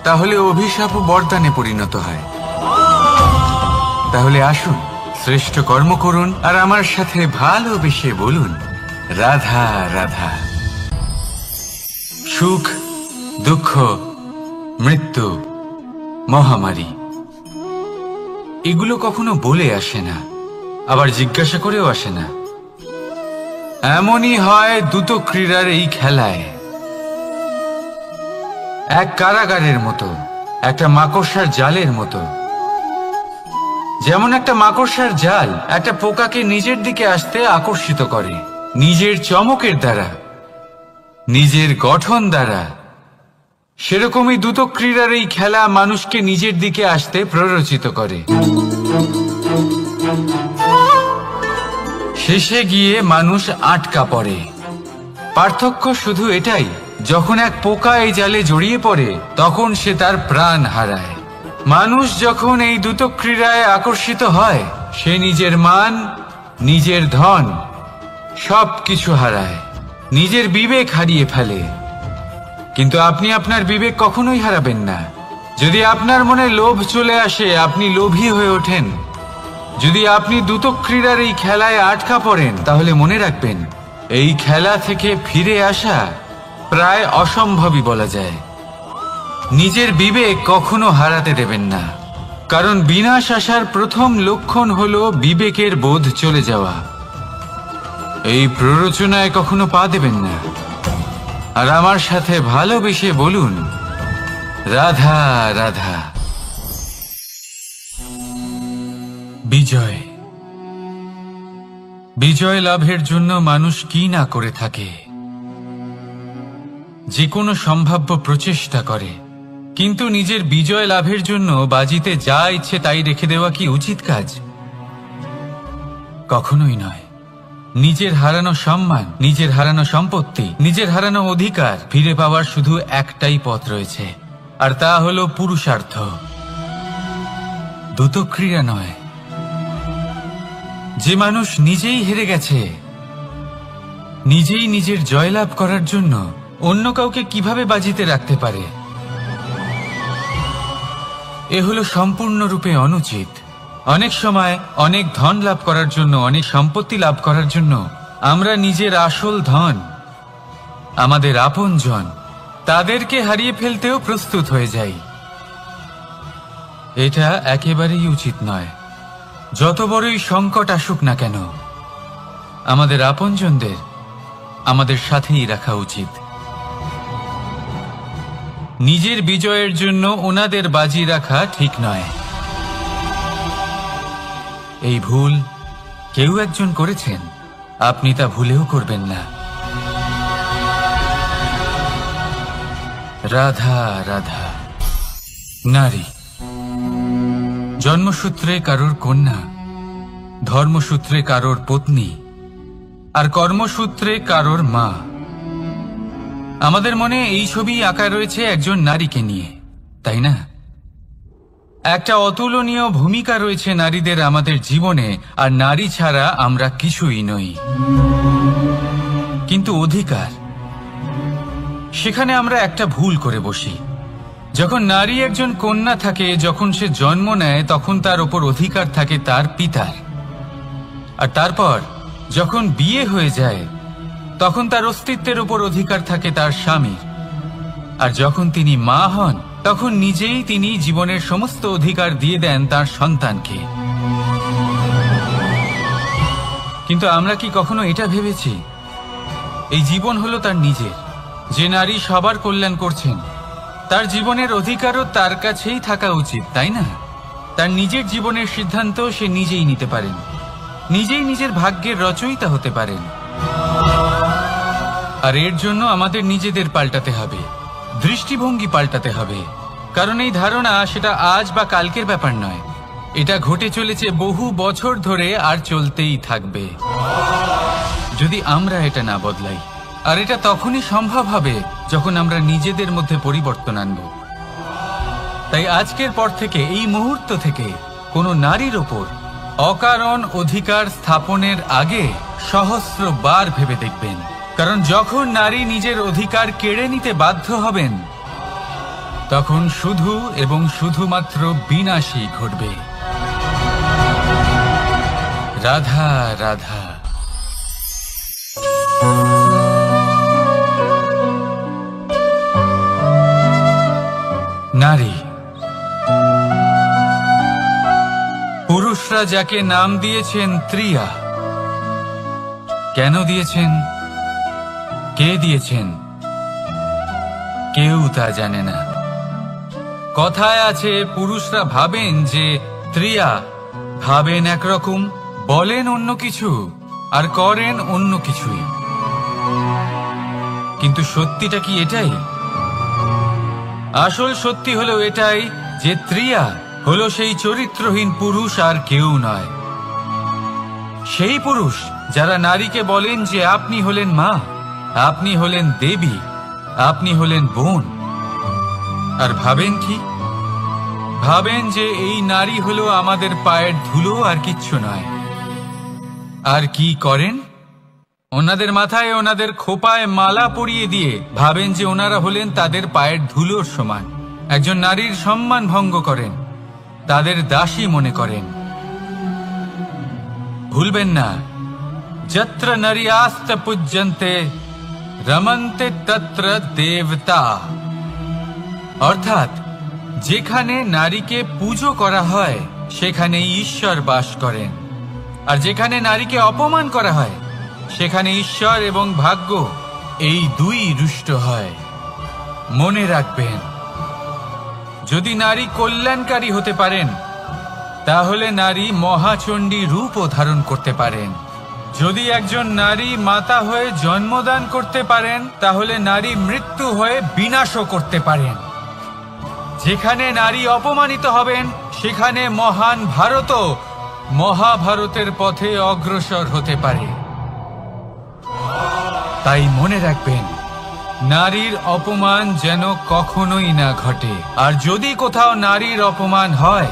Speaker 1: তাহলে অভিশাপও বরদানে পরিণত হয়। তাহলে আসুন, শ্রেষ্ঠ কর্ম করুন আর আমার সাথে ভালোবেসে বলুন রাধা রাধা। সুখ, দুঃখ, মৃত্যু, মহামারী, এগুলো কখনো বলে আসে না, আবার জিজ্ঞাসা করেও আসে না। এমনই হয় দ্রুত ক্রীড়ার এই খেলায়। এক কারাগারের মতো, একটা মাকড়সার জালের মতো। যেমন একটা মাকড়সার জাল একটা পোকাকে নিজের দিকে আসতে আকর্ষিত করে, নিজের চমকের দ্বারা, নিজের গঠন দ্বারা, সেরকমই দ্রুত ক্রীড়ার এই খেলা মানুষকে নিজের দিকে আসতে প্ররোচিত করে। শেষে গিয়ে মানুষ আটকা পড়ে। পার্থক্য শুধু এটাই, যখন এক পোকা এই জালে জড়িয়ে পড়ে তখন সে তার প্রাণ হারায়। মানুষ যখন এই দ্রুত ক্রীড়ায় আকর্ষিত হয়, সে নিজের মান, নিজের ধন সব কিছু হারায়, নিজের বিবেক হারিয়ে ফেলে। কিন্তু আপনি আপনার বিবেক কখনোই হারাবেন না। যদি আপনার মনে লোভ চলে আসে, আপনি লোভী হয়ে ওঠেন। যদি আপনি দ্রুত ক্রীড়ার এই খেলায় আটকা পড়েন, তাহলে মনে রাখবেন, এই খেলা থেকে ফিরে আসা প্রায় অসম্ভবই বলা যায়। নিজের বিবেক কখনো হারাতে দেবেন না, কারণ বিনাশ আসার প্রথম লক্ষণ হলো বিবেকের বোধ চলে যাওয়া। এই প্ররোচনায় কখনো পা দেবেন না। আর আমার সাথে ভালোবেসে বলুন রাধা রাধা। বিজয়, বিজয় লাভের জন্য মানুষ কি না করে থাকে, যে কোনো সম্ভাব্য প্রচেষ্টা করে। কিন্তু নিজের বিজয় লাভের জন্য বাজিতে যা ইচ্ছে তাই রেখে দেওয়া কি উচিত কাজ? কখনোই নয়। নিজের হারানো সম্মান, নিজের হারানো সম্পত্তি, নিজের হারানো অধিকার ফিরে পাওয়ার শুধু একটাই পথ রয়েছে, আর তা হলো পুরুষার্থ, দ্রুত ক্রীড়া নয়। যে মানুষ নিজেই হেরে গেছে, নিজেই নিজের জয়লাভ করার জন্য অন্য কাউকে কিভাবে বাজিতে রাখতে পারে? এ হলো সম্পূর্ণরূপে অনুচিত। অনেক সময় অনেক ধন লাভ করার জন্য, অনেক সম্পত্তি লাভ করার জন্য আমরা নিজের আসল ধন, আমাদের আপনজন, তাদেরকে হারিয়ে ফেলতেও প্রস্তুত হয়ে যাই। এটা একেবারেই উচিত নয়। যত বড়ই সংকট আসুক না কেন, আমাদের আপনজনদের আমাদের সাথেই রাখা উচিত। নিজের বিজয়ের জন্য ওনাদের বাজি রাখা ঠিক নয়। এই ভুল কেউ একজন করেছেন, আপনি তা ভুলেও করবেন না। রাধা রাধা। নারী জন্মসূত্রে কারোর কন্যা, ধর্মসূত্রে কারোর পত্নী, আর কর্মসূত্রে কারোর মা। আমাদের মনে এই ছবি আঁকা রয়েছে একজন নারীকে নিয়ে, তাই না? একটা অতুলনীয় ভূমিকা রয়েছে নারীদের আমাদের জীবনে, আর নারী ছাড়া আমরা কিছুই নই। কিন্তু অধিকার, সেখানে আমরা একটা ভুল করে বসি। যখন নারী একজন কন্যা থাকে, যখন সে জন্ম নেয়, তখন তার ওপর অধিকার থাকে তার পিতার। আর তারপর যখন বিয়ে হয়ে যায়, তখন তার অস্তিত্বের উপর অধিকার থাকে তার স্বামীর। আর যখন তিনি মা হন, তখন নিজেই তিনি জীবনের সমস্ত অধিকার দিয়ে দেন তার সন্তানকে। কিন্তু আমরা কি কখনো এটা ভেবেছি এই জীবন হলো তার নিজের? যে নারী সবার কল্যাণ করছেন, তার জীবনের অধিকারও তার কাছেই থাকা উচিত, তাই না? তার নিজের জীবনের সিদ্ধান্ত সে নিজেই নিতে পারেন, নিজেই নিজের ভাগ্যের রচয়িতা হতে পারেন। আর এর জন্য আমাদের নিজেদের পাল্টাতে হবে, দৃষ্টিভঙ্গি পাল্টাতে হবে। কারণ এই ধারণা সেটা আজ বা কালকের ব্যাপার নয়, এটা ঘটে চলেছে বহু বছর ধরে আর চলতেই থাকবে যদি আমরা এটা না বদলাই। আর এটা তখনই সম্ভব হবে যখন আমরা নিজেদের মধ্যে পরিবর্তন আনব। তাই আজকের পর থেকে, এই মুহূর্ত থেকে, কোনো নারীর ওপর অকারণ অধিকার স্থাপনের আগে সহস্রবার ভেবে দেখবেন। কারণ যখন নারী নিজের অধিকার কেড়ে নিতে বাধ্য হবেন, তখন শুধু এবং শুধুমাত্র বিনাশই ঘটবে। রাধা রাধা। নারী, পুরুষরা যাকে নাম দিয়েছেন ত্রিয়া, কেন দিয়েছেন, কে দিয়েছেন, কেউ তা জানে না। কথায় আছে, পুরুষরা ভাবেন যে ত্রিয়া, ভাবেন একরকম, বলেন অন্য কিছু, আর করেন অন্য কিছুই। কিন্তু সত্যিটা কি এটাই? আসল সত্যি হলো এটাই যে ত্রিয়া হলো সেই চরিত্রহীন পুরুষ, আর কেউ নয়। সেই পুরুষ যারা নারীকে বলেন যে আপনি হলেন মা, আপনি হলেন দেবী, আপনি হলেন বোন। আর ভাবেন কি? ভাবেন যে এই নারী হলো আমাদের পায়ের ধুলো, আর কিচ্ছু নয়। আর কি করেন? ওনাদের মাথায়, ওনাদের খোপায় মালা পরিয়ে দিয়ে ভাবেন যে ওনারা হলেন তাদের পায়ের ধুলোর সমান। একজন নারীর সম্মান ভঙ্গ করেন, তাদের দাসী মনে করেন। ভুলবেন না, যত্র নারীয়াস্ত পূজ্যন্তে রমন্তে তত্র দেবতা। অর্থাৎ যেখানে নারীকে পুজো করা হয়, সেখানে ঈশ্বর বাস করেন। আর যেখানে নারীকে অপমান করা হয়, সেখানে ঈশ্বর এবং ভাগ্য এই দুই রুষ্ট হয়। মনে রাখবেন, যদি নারী কল্যাণকারী হতে পারেন, তাহলে নারী মহাচণ্ডী রূপও ধারণ করতে পারেন। যদি একজন নারী মাতা হয়ে জন্মদান করতে পারেন, তাহলে নারী মৃত্যু হয়ে বিনাশও করতে পারেন। যেখানে নারী অপমানিত হবেন, সেখানে মহান ভারতও মহাভারতের পথে অগ্রসর হতে পারে। তাই মনে রাখবেন, নারীর অপমান যেন কখনোই না ঘটে। আর যদি কোথাও নারীর অপমান হয়,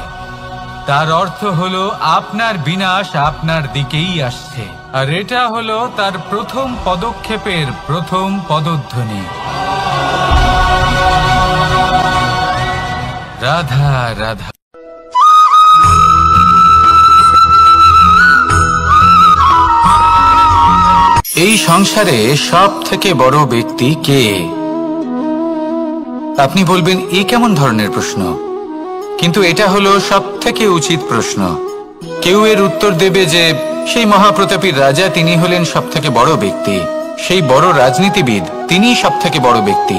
Speaker 1: তার অর্থ হলো আপনার বিনাশ আপনার দিকেই আসছে। আর এটা হলো তার প্রথম পদক্ষেপের প্রথম পদধ্বনি। রাধা রাধা। এই সংসারে সব থেকে বড় ব্যক্তি কে? আপনি বলবেন এ কেমন ধরনের প্রশ্ন, কিন্তু এটা হলো সব থেকে উচিত প্রশ্ন। কেউ এর উত্তর দেবে যে সেই মহাপ্রতাপী রাজা, তিনি হলেন সব থেকে বড় ব্যক্তি, সেই বড় রাজনীতিবিদ, তিনিই সব থেকে বড় ব্যক্তি।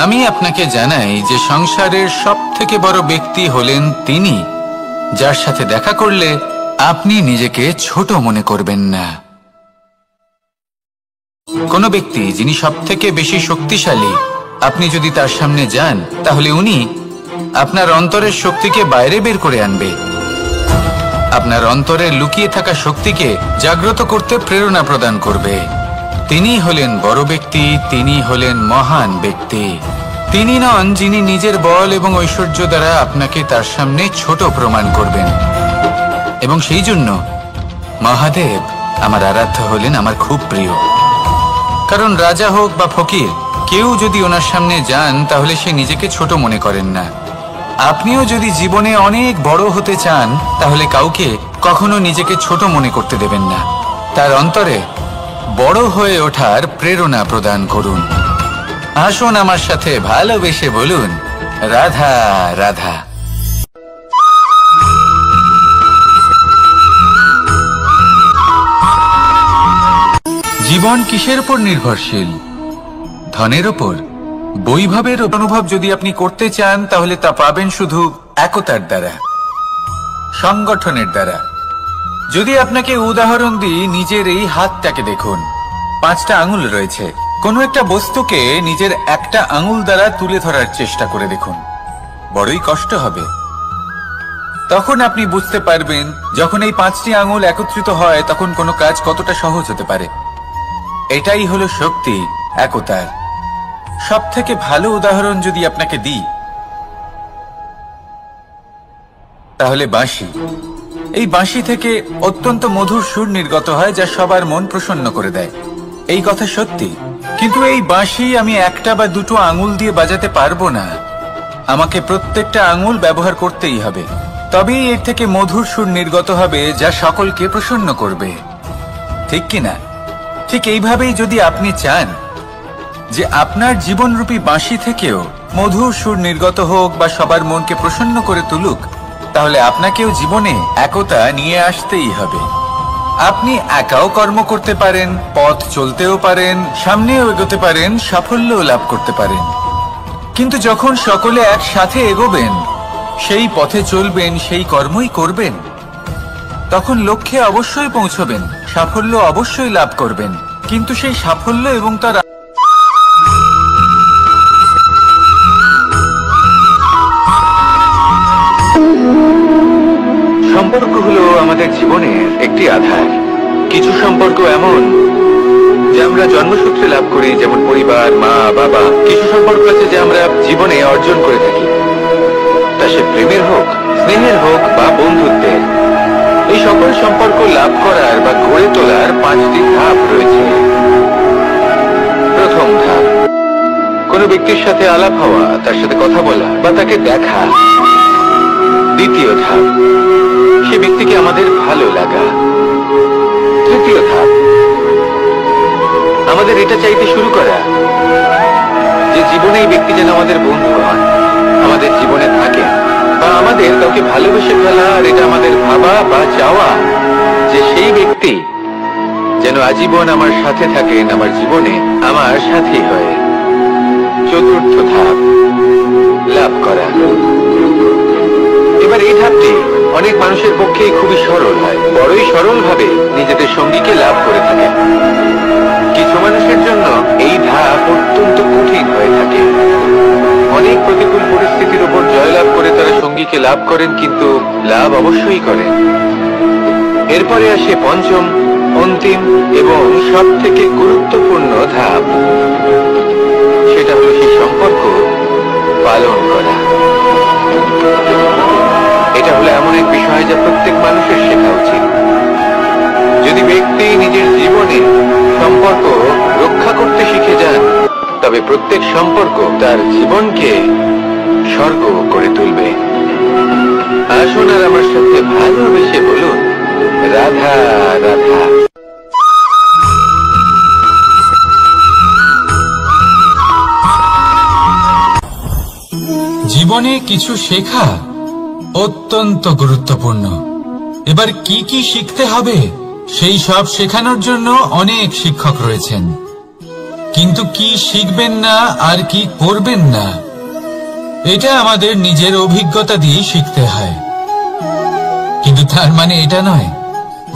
Speaker 1: আমি আপনাকে জানাই যে সংসারের সব থেকে বড় ব্যক্তি হলেন তিনি, যার সাথে দেখা করলে আপনি নিজেকে ছোট মনে করবেন না। কোন ব্যক্তি যিনি সব থেকে বেশি শক্তিশালী, আপনি যদি তার সামনে যান তাহলে উনি আপনার অন্তরের শক্তিকে বাইরে বের করে আনবে, আপনার অন্তরে লুকিয়ে থাকা শক্তিকে জাগ্রত করতে প্রেরণা প্রদান করবে। তিনি হলেন বড় ব্যক্তি, তিনি হলেন মহান ব্যক্তি। তিনি নন যিনি নিজের বল এবং ঐশ্বর্য দ্বারা আপনাকে তার সামনে ছোট প্রমাণ করবেন। এবং সেই জন্য মহাদেব আমার আরাধ্য হলেন আমার খুব প্রিয়। কারণ রাজা হোক বা ফকির, কেউ যদি ওনার সামনে যান তাহলে সে নিজেকে ছোট মনে করেন না। আপনিও যদি জীবনে অনেক বড় হতে চান তাহলে কাউকে কখনো নিজেকে ছোট মনে করতে দেবেন না। তার অন্তরে বড় হয়ে ওঠার প্রেরণা প্রদান করুন। আসুন আমার সাথে ভালোবেসে বলুন, রাধা রাধা। জীবন কিসের উপর নির্ভরশীল? ধনের ওপর, বৈভবের অনুভব যদি আপনি করতে চান তাহলে তা পাবেন শুধু একতার দ্বারা, সংগঠনের দ্বারা। যদি আপনাকে উদাহরণ দিই, নিজের এই হাতটাকে দেখুন, 5টা আঙুল রয়েছে। কোনো একটা বস্তুকে নিজের একটা আঙুল দ্বারা তুলে ধরার চেষ্টা করে দেখুন, বড়ই কষ্ট হবে। তখন আপনি বুঝতে পারবেন যখন এই 5টি আঙুল একত্রিত হয় তখন কোনো কাজ কতটা সহজ হতে পারে। এটাই হলো শক্তি, একতার। সব থেকে ভালো উদাহরণ যদি আপনাকে দিই তাহলে বাঁশি। এই বাঁশি থেকে অত্যন্ত মধুর সুর নির্গত হয় যা সবার মন প্রসন্ন করে দেয়। এই কথা সত্যি, কিন্তু এই বাঁশি আমি একটা বা দুটো আঙুল দিয়ে বাজাতে পারবো না। আমাকে প্রত্যেকটা আঙুল ব্যবহার করতেই হবে, তবেই এর থেকে মধুর সুর নির্গত হবে যা সকলকে প্রসন্ন করবে, ঠিক কিনা? ঠিক এইভাবেই যদি আপনি চান যে আপনার জীবনরূপী বাঁশি থেকেও মধুর সুর নির্গত হোক বা সবার মনকে প্রসন্ন করে তুলুক, তাহলে আপনাকেও জীবনে একতা নিয়ে আসতেই হবে। আপনি একাও কর্ম করতে পারেন, পথ চলতেও পারেন, সামনেও এগোতে পারেন, সাফল্যও লাভ করতে পারেন। কিন্তু যখন সকলে একসাথে এগোবেন, সেই পথে চলবেন, সেই কর্মই করবেন, তখন লক্ষ্যে অবশ্যই পৌঁছবেন, সাফল্য অবশ্যই লাভ করবেন। কিন্তু সেই সাফল্য এবং তার সম্পর্ক হলো আমাদের জীবনের একটি আধার। কিছু সম্পর্ক এমন যে আমরা জন্মসূত্রে লাভ করি, যেমন পরিবার, মা, বাবা। কিছু সম্পর্ক আছে যে আমরা জীবনে অর্জন করে থাকি, তা সে প্রেমের হোক, স্নেহের হোক বা বন্ধুত্বের। এই সকল সম্পর্ক লাভ করার বা গড়ে তোলার 5টি ধাপ রয়েছে। প্রথম ধাপ, কোনো ব্যক্তির সাথে আলাপ হওয়া, তার সাথে কথা বলা বা তাকে দেখা। দ্বিতীয় ধাপ, সে ব্যক্তিকে আমাদের ভালো লাগা। তৃতীয় ধাপ, আমাদের এটা চাইতে শুরু করা যে জীবনে এই ব্যক্তি যেন আমাদের বন্ধু হন, আমাদের জীবনে থাকে, বা আমাদের কাউকে ভালোবেসে ফেলা। আর এটা আমাদের ভাবা বা চাওয়া যে সেই ব্যক্তি যেন আজীবন আমার সাথে থাকেন, আমার জীবনে আমার সাথী হয়ে। চতুর্থ ধাপ, লাভ করা। এবার এই ধাপটি অনেক মানুষের পক্ষে খুবই সরল হয়, বড়ই সরল ভাবে নিজেদের সঙ্গীকে লাভ করে থাকে। কিছু মানুষের জন্য এই ধাপ অত্যন্ত কঠিন হয়ে থাকে। অনেক প্রতিকূল পরিস্থিতির উপর জয়লাভ করে তারা সঙ্গীকে লাভ করেন, কিন্তু লাভ অবশ্যই করেন। এরপরে আসে পঞ্চম, অন্তিম এবং সব থেকে গুরুত্বপূর্ণ ধাপ। সেটা হলো সেই সম্পর্ক পালন করা। এটা হলো এমন এক বিষয় যা প্রত্যেক মানুষের শেখা উচিত। যদি ব্যক্তি নিজের জীবনে সম্পর্ক রক্ষা করতে শিখে যান, তবে প্রত্যেক সম্পর্ক তার জীবনকে
Speaker 2: স্বর্গ করে তুলবে। আসুন আর আমার সাথে ভালোবেসে বলুন, রাধা রাধা।
Speaker 1: জীবনে কিছু শেখা অত্যন্ত গুরুত্বপূর্ণ। এবার কি কি শিখতে হবে সেই সব শেখানোর জন্য অনেক শিক্ষক রয়েছেন, কিন্তু কি শিখবেন না আর কি করবেন না এটা আমাদের নিজের অভিজ্ঞতা দিয়ে শিখতে হয়। কিন্তু তার মানে এটা নয়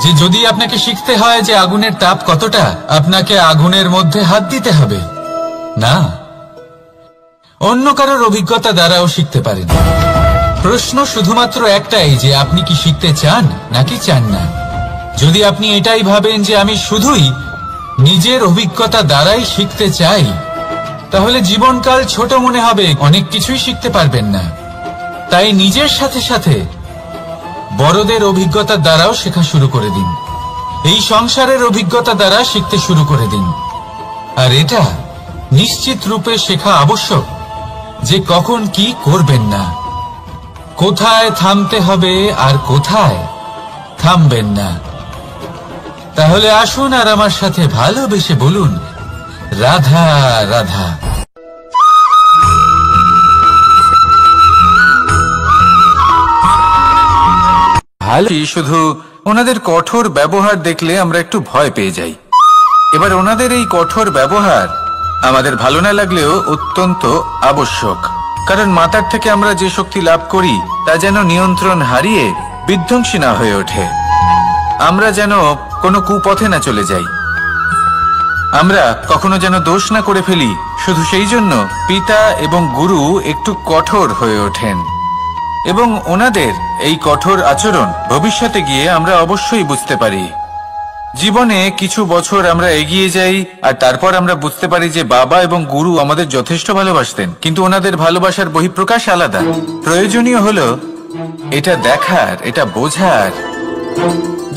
Speaker 1: যে যদি আপনাকে শিখতে হয় যে আগুনের তাপ কতটা, আপনাকে আগুনের মধ্যে হাত দিতে হবে। না, অন্য কারোর অভিজ্ঞতা দ্বারাও শিখতে পারেন। প্রশ্ন শুধুমাত্র একটাই যে আপনি কি শিখতে চান নাকি চান না। যদি আপনি এটাই ভাবেন যে আমি শুধুই নিজের অভিজ্ঞতা দ্বারাই শিখতে চাই, তাহলে জীবনকাল ছোট মনে হবে, অনেক কিছুই শিখতে পারবেন না। তাই নিজের সাথে সাথে বড়দের অভিজ্ঞতা দ্বারাও শেখা শুরু করে দিন। এই সংসারের অভিজ্ঞতা দ্বারা শিখতে শুরু করে দিন। আর এটা নিশ্চিত রূপে শেখা আবশ্যক যে কখন কি করবেন না, কোথায় থামতে হবে আর কোথায় থামবেন না। তাহলে আসুন আর আমার সাথে ভালোবেসে বলুন, রাধা রাধা। শুধু ওনাদের কঠোর ব্যবহার দেখলে আমরা একটু ভয় পেয়ে যাই। এবার ওনাদের এই কঠোর ব্যবহার আমাদের ভালো না লাগলেও অত্যন্ত আবশ্যক, কারণ মাতার থেকে আমরা যে শক্তি লাভ করি তা যেন নিয়ন্ত্রণ হারিয়ে বিধ্বংসী না হয়ে ওঠে। আমরা যেন কোনো কুপথে না চলে যাই, আমরা কখনো যেন দোষ না করে ফেলি। শুধু সেই জন্য পিতা এবং গুরু একটু কঠোর হয়ে ওঠেন, এবং ওনাদের এই কঠোর আচরণ ভবিষ্যতে গিয়ে আমরা অবশ্যই বুঝতে পারি। জীবনে কিছু বছর আমরা এগিয়ে যাই আর তারপর আমরা বুঝতে পারি যে বাবা এবং গুরু আমাদের যথেষ্ট ভালোবাসতেন, কিন্তু ওনাদের ভালোবাসার বহিঃপ্রকাশ আলাদা। প্রয়োজনীয় হলো এটা দেখার, এটা বোঝার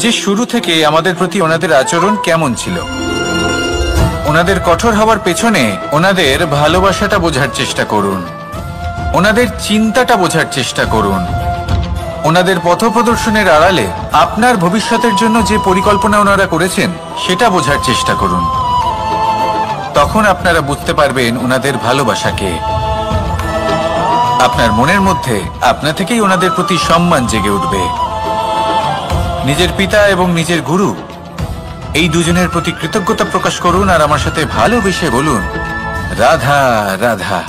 Speaker 1: যে শুরু থেকে আমাদের প্রতি ওনাদের আচরণ কেমন ছিল। ওনাদের কঠোর হওয়ার পেছনে ওনাদের ভালোবাসাটা বোঝার চেষ্টা করুন, ওনাদের চিন্তাটা বোঝার চেষ্টা করুন, ওনাদের পথপ্রদর্শনের আড়ালে আপনার ভবিষ্যতের জন্য যে পরিকল্পনা ওনারা করেছেন সেটা বোঝার চেষ্টা করুন। তখন আপনারা বুঝতে পারবেন ওনাদের ভালোবাসাকে। আপনার মনের মধ্যে আপনা থেকেই ওনাদের প্রতি সম্মান জেগে উঠবে। নিজের পিতা এবং নিজের গুরু এই দুজনের প্রতি কৃতজ্ঞতা প্রকাশ করুন আর আমার সাথে ভালোবেসে বলুন, রাধা রাধা।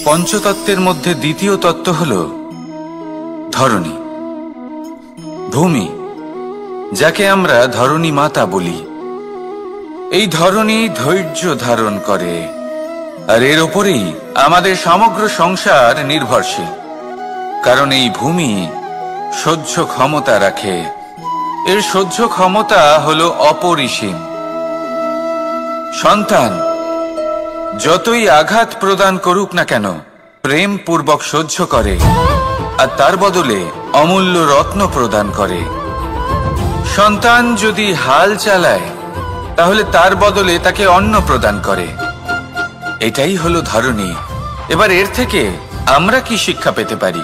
Speaker 1: পঞ্চতত্ত্বের মধ্যে দ্বিতীয় তত্ত্ব হল ধরণী, ভূমি, যাকে আমরা ধরণী মাতা বলি। এই ধরণী ধৈর্য ধারণ করে, আর এর ওপরেই আমাদের সমগ্র সংসার নির্ভরশীল। কারণ এই ভূমি সহ্য ক্ষমতা রাখে, এর সহ্য ক্ষমতা হল অপরিসীম। সন্তান যতই আঘাত প্রদান করুক না কেন প্রেম পূর্বক সহ্য করে, আর তার বদলে অমূল্য রত্ন প্রদান করে। সন্তান যদি হাল চালায় তাহলে তার বদলে তাকে অন্ন প্রদান করে। এটাই হলো ধরণী। এবার এর থেকে আমরা কি শিক্ষা পেতে পারি?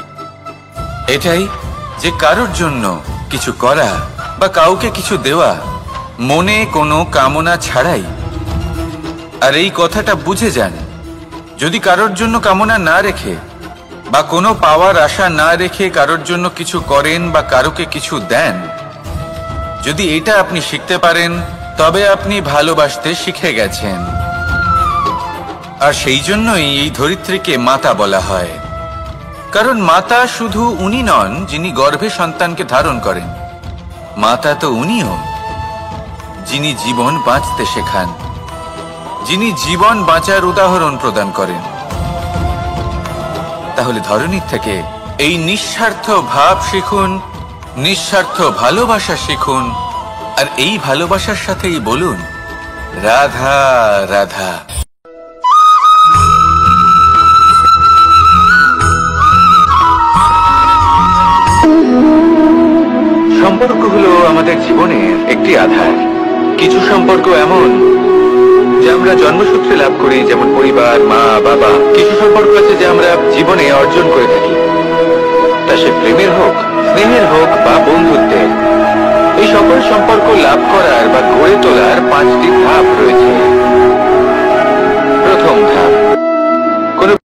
Speaker 1: এটাই যে কারোর জন্য কিছু করা বা কাউকে কিছু দেওয়া মনে কোনো কামনা ছাড়াই। আর এই কথাটা বুঝে যান, যদি কারোর জন্য কামনা না রেখে বা কোনো পাওয়ার আশা না রেখে কারোর জন্য কিছু করেন বা কারোকে কিছু দেন, যদি এটা আপনি শিখতে পারেন তবে আপনি ভালোবাসতে শিখে গেছেন। আর সেই জন্যই এই ধরিত্রীকে মাতা বলা হয়। কারণ মাতা শুধু উনি নন যিনি গর্ভে সন্তানকে ধারণ করেন, মাতা তো উনিও যিনি জীবন বাঁচতে শেখান, যিনি জীবন বাঁচার উদাহরণ প্রদান করেন। তাহলে ধরণীর থেকে এই নিঃস্বার্থ ভাব শিখুন, নিঃস্বার্থ ভালোবাসা শিখুন, আর এই ভালোবাসার সাথেই বলুন, রাধা রাধা।
Speaker 2: সম্পর্ক হলো আমাদের জীবনের একটি আধার। কিছু সম্পর্ক এমন যা আমরা জন্মসূত্রে লাভ করি, যেমন পরিবার, মা, বাবা। কিছু সম্পর্ক আছে যা আমরা জীবনে অর্জন করে থাকি, তা সে প্রেমের হোক, স্নেহের হোক বা বন্ধুত্বের। এই সকল সম্পর্ক লাভ করার বা গড়ে তোলার 5টি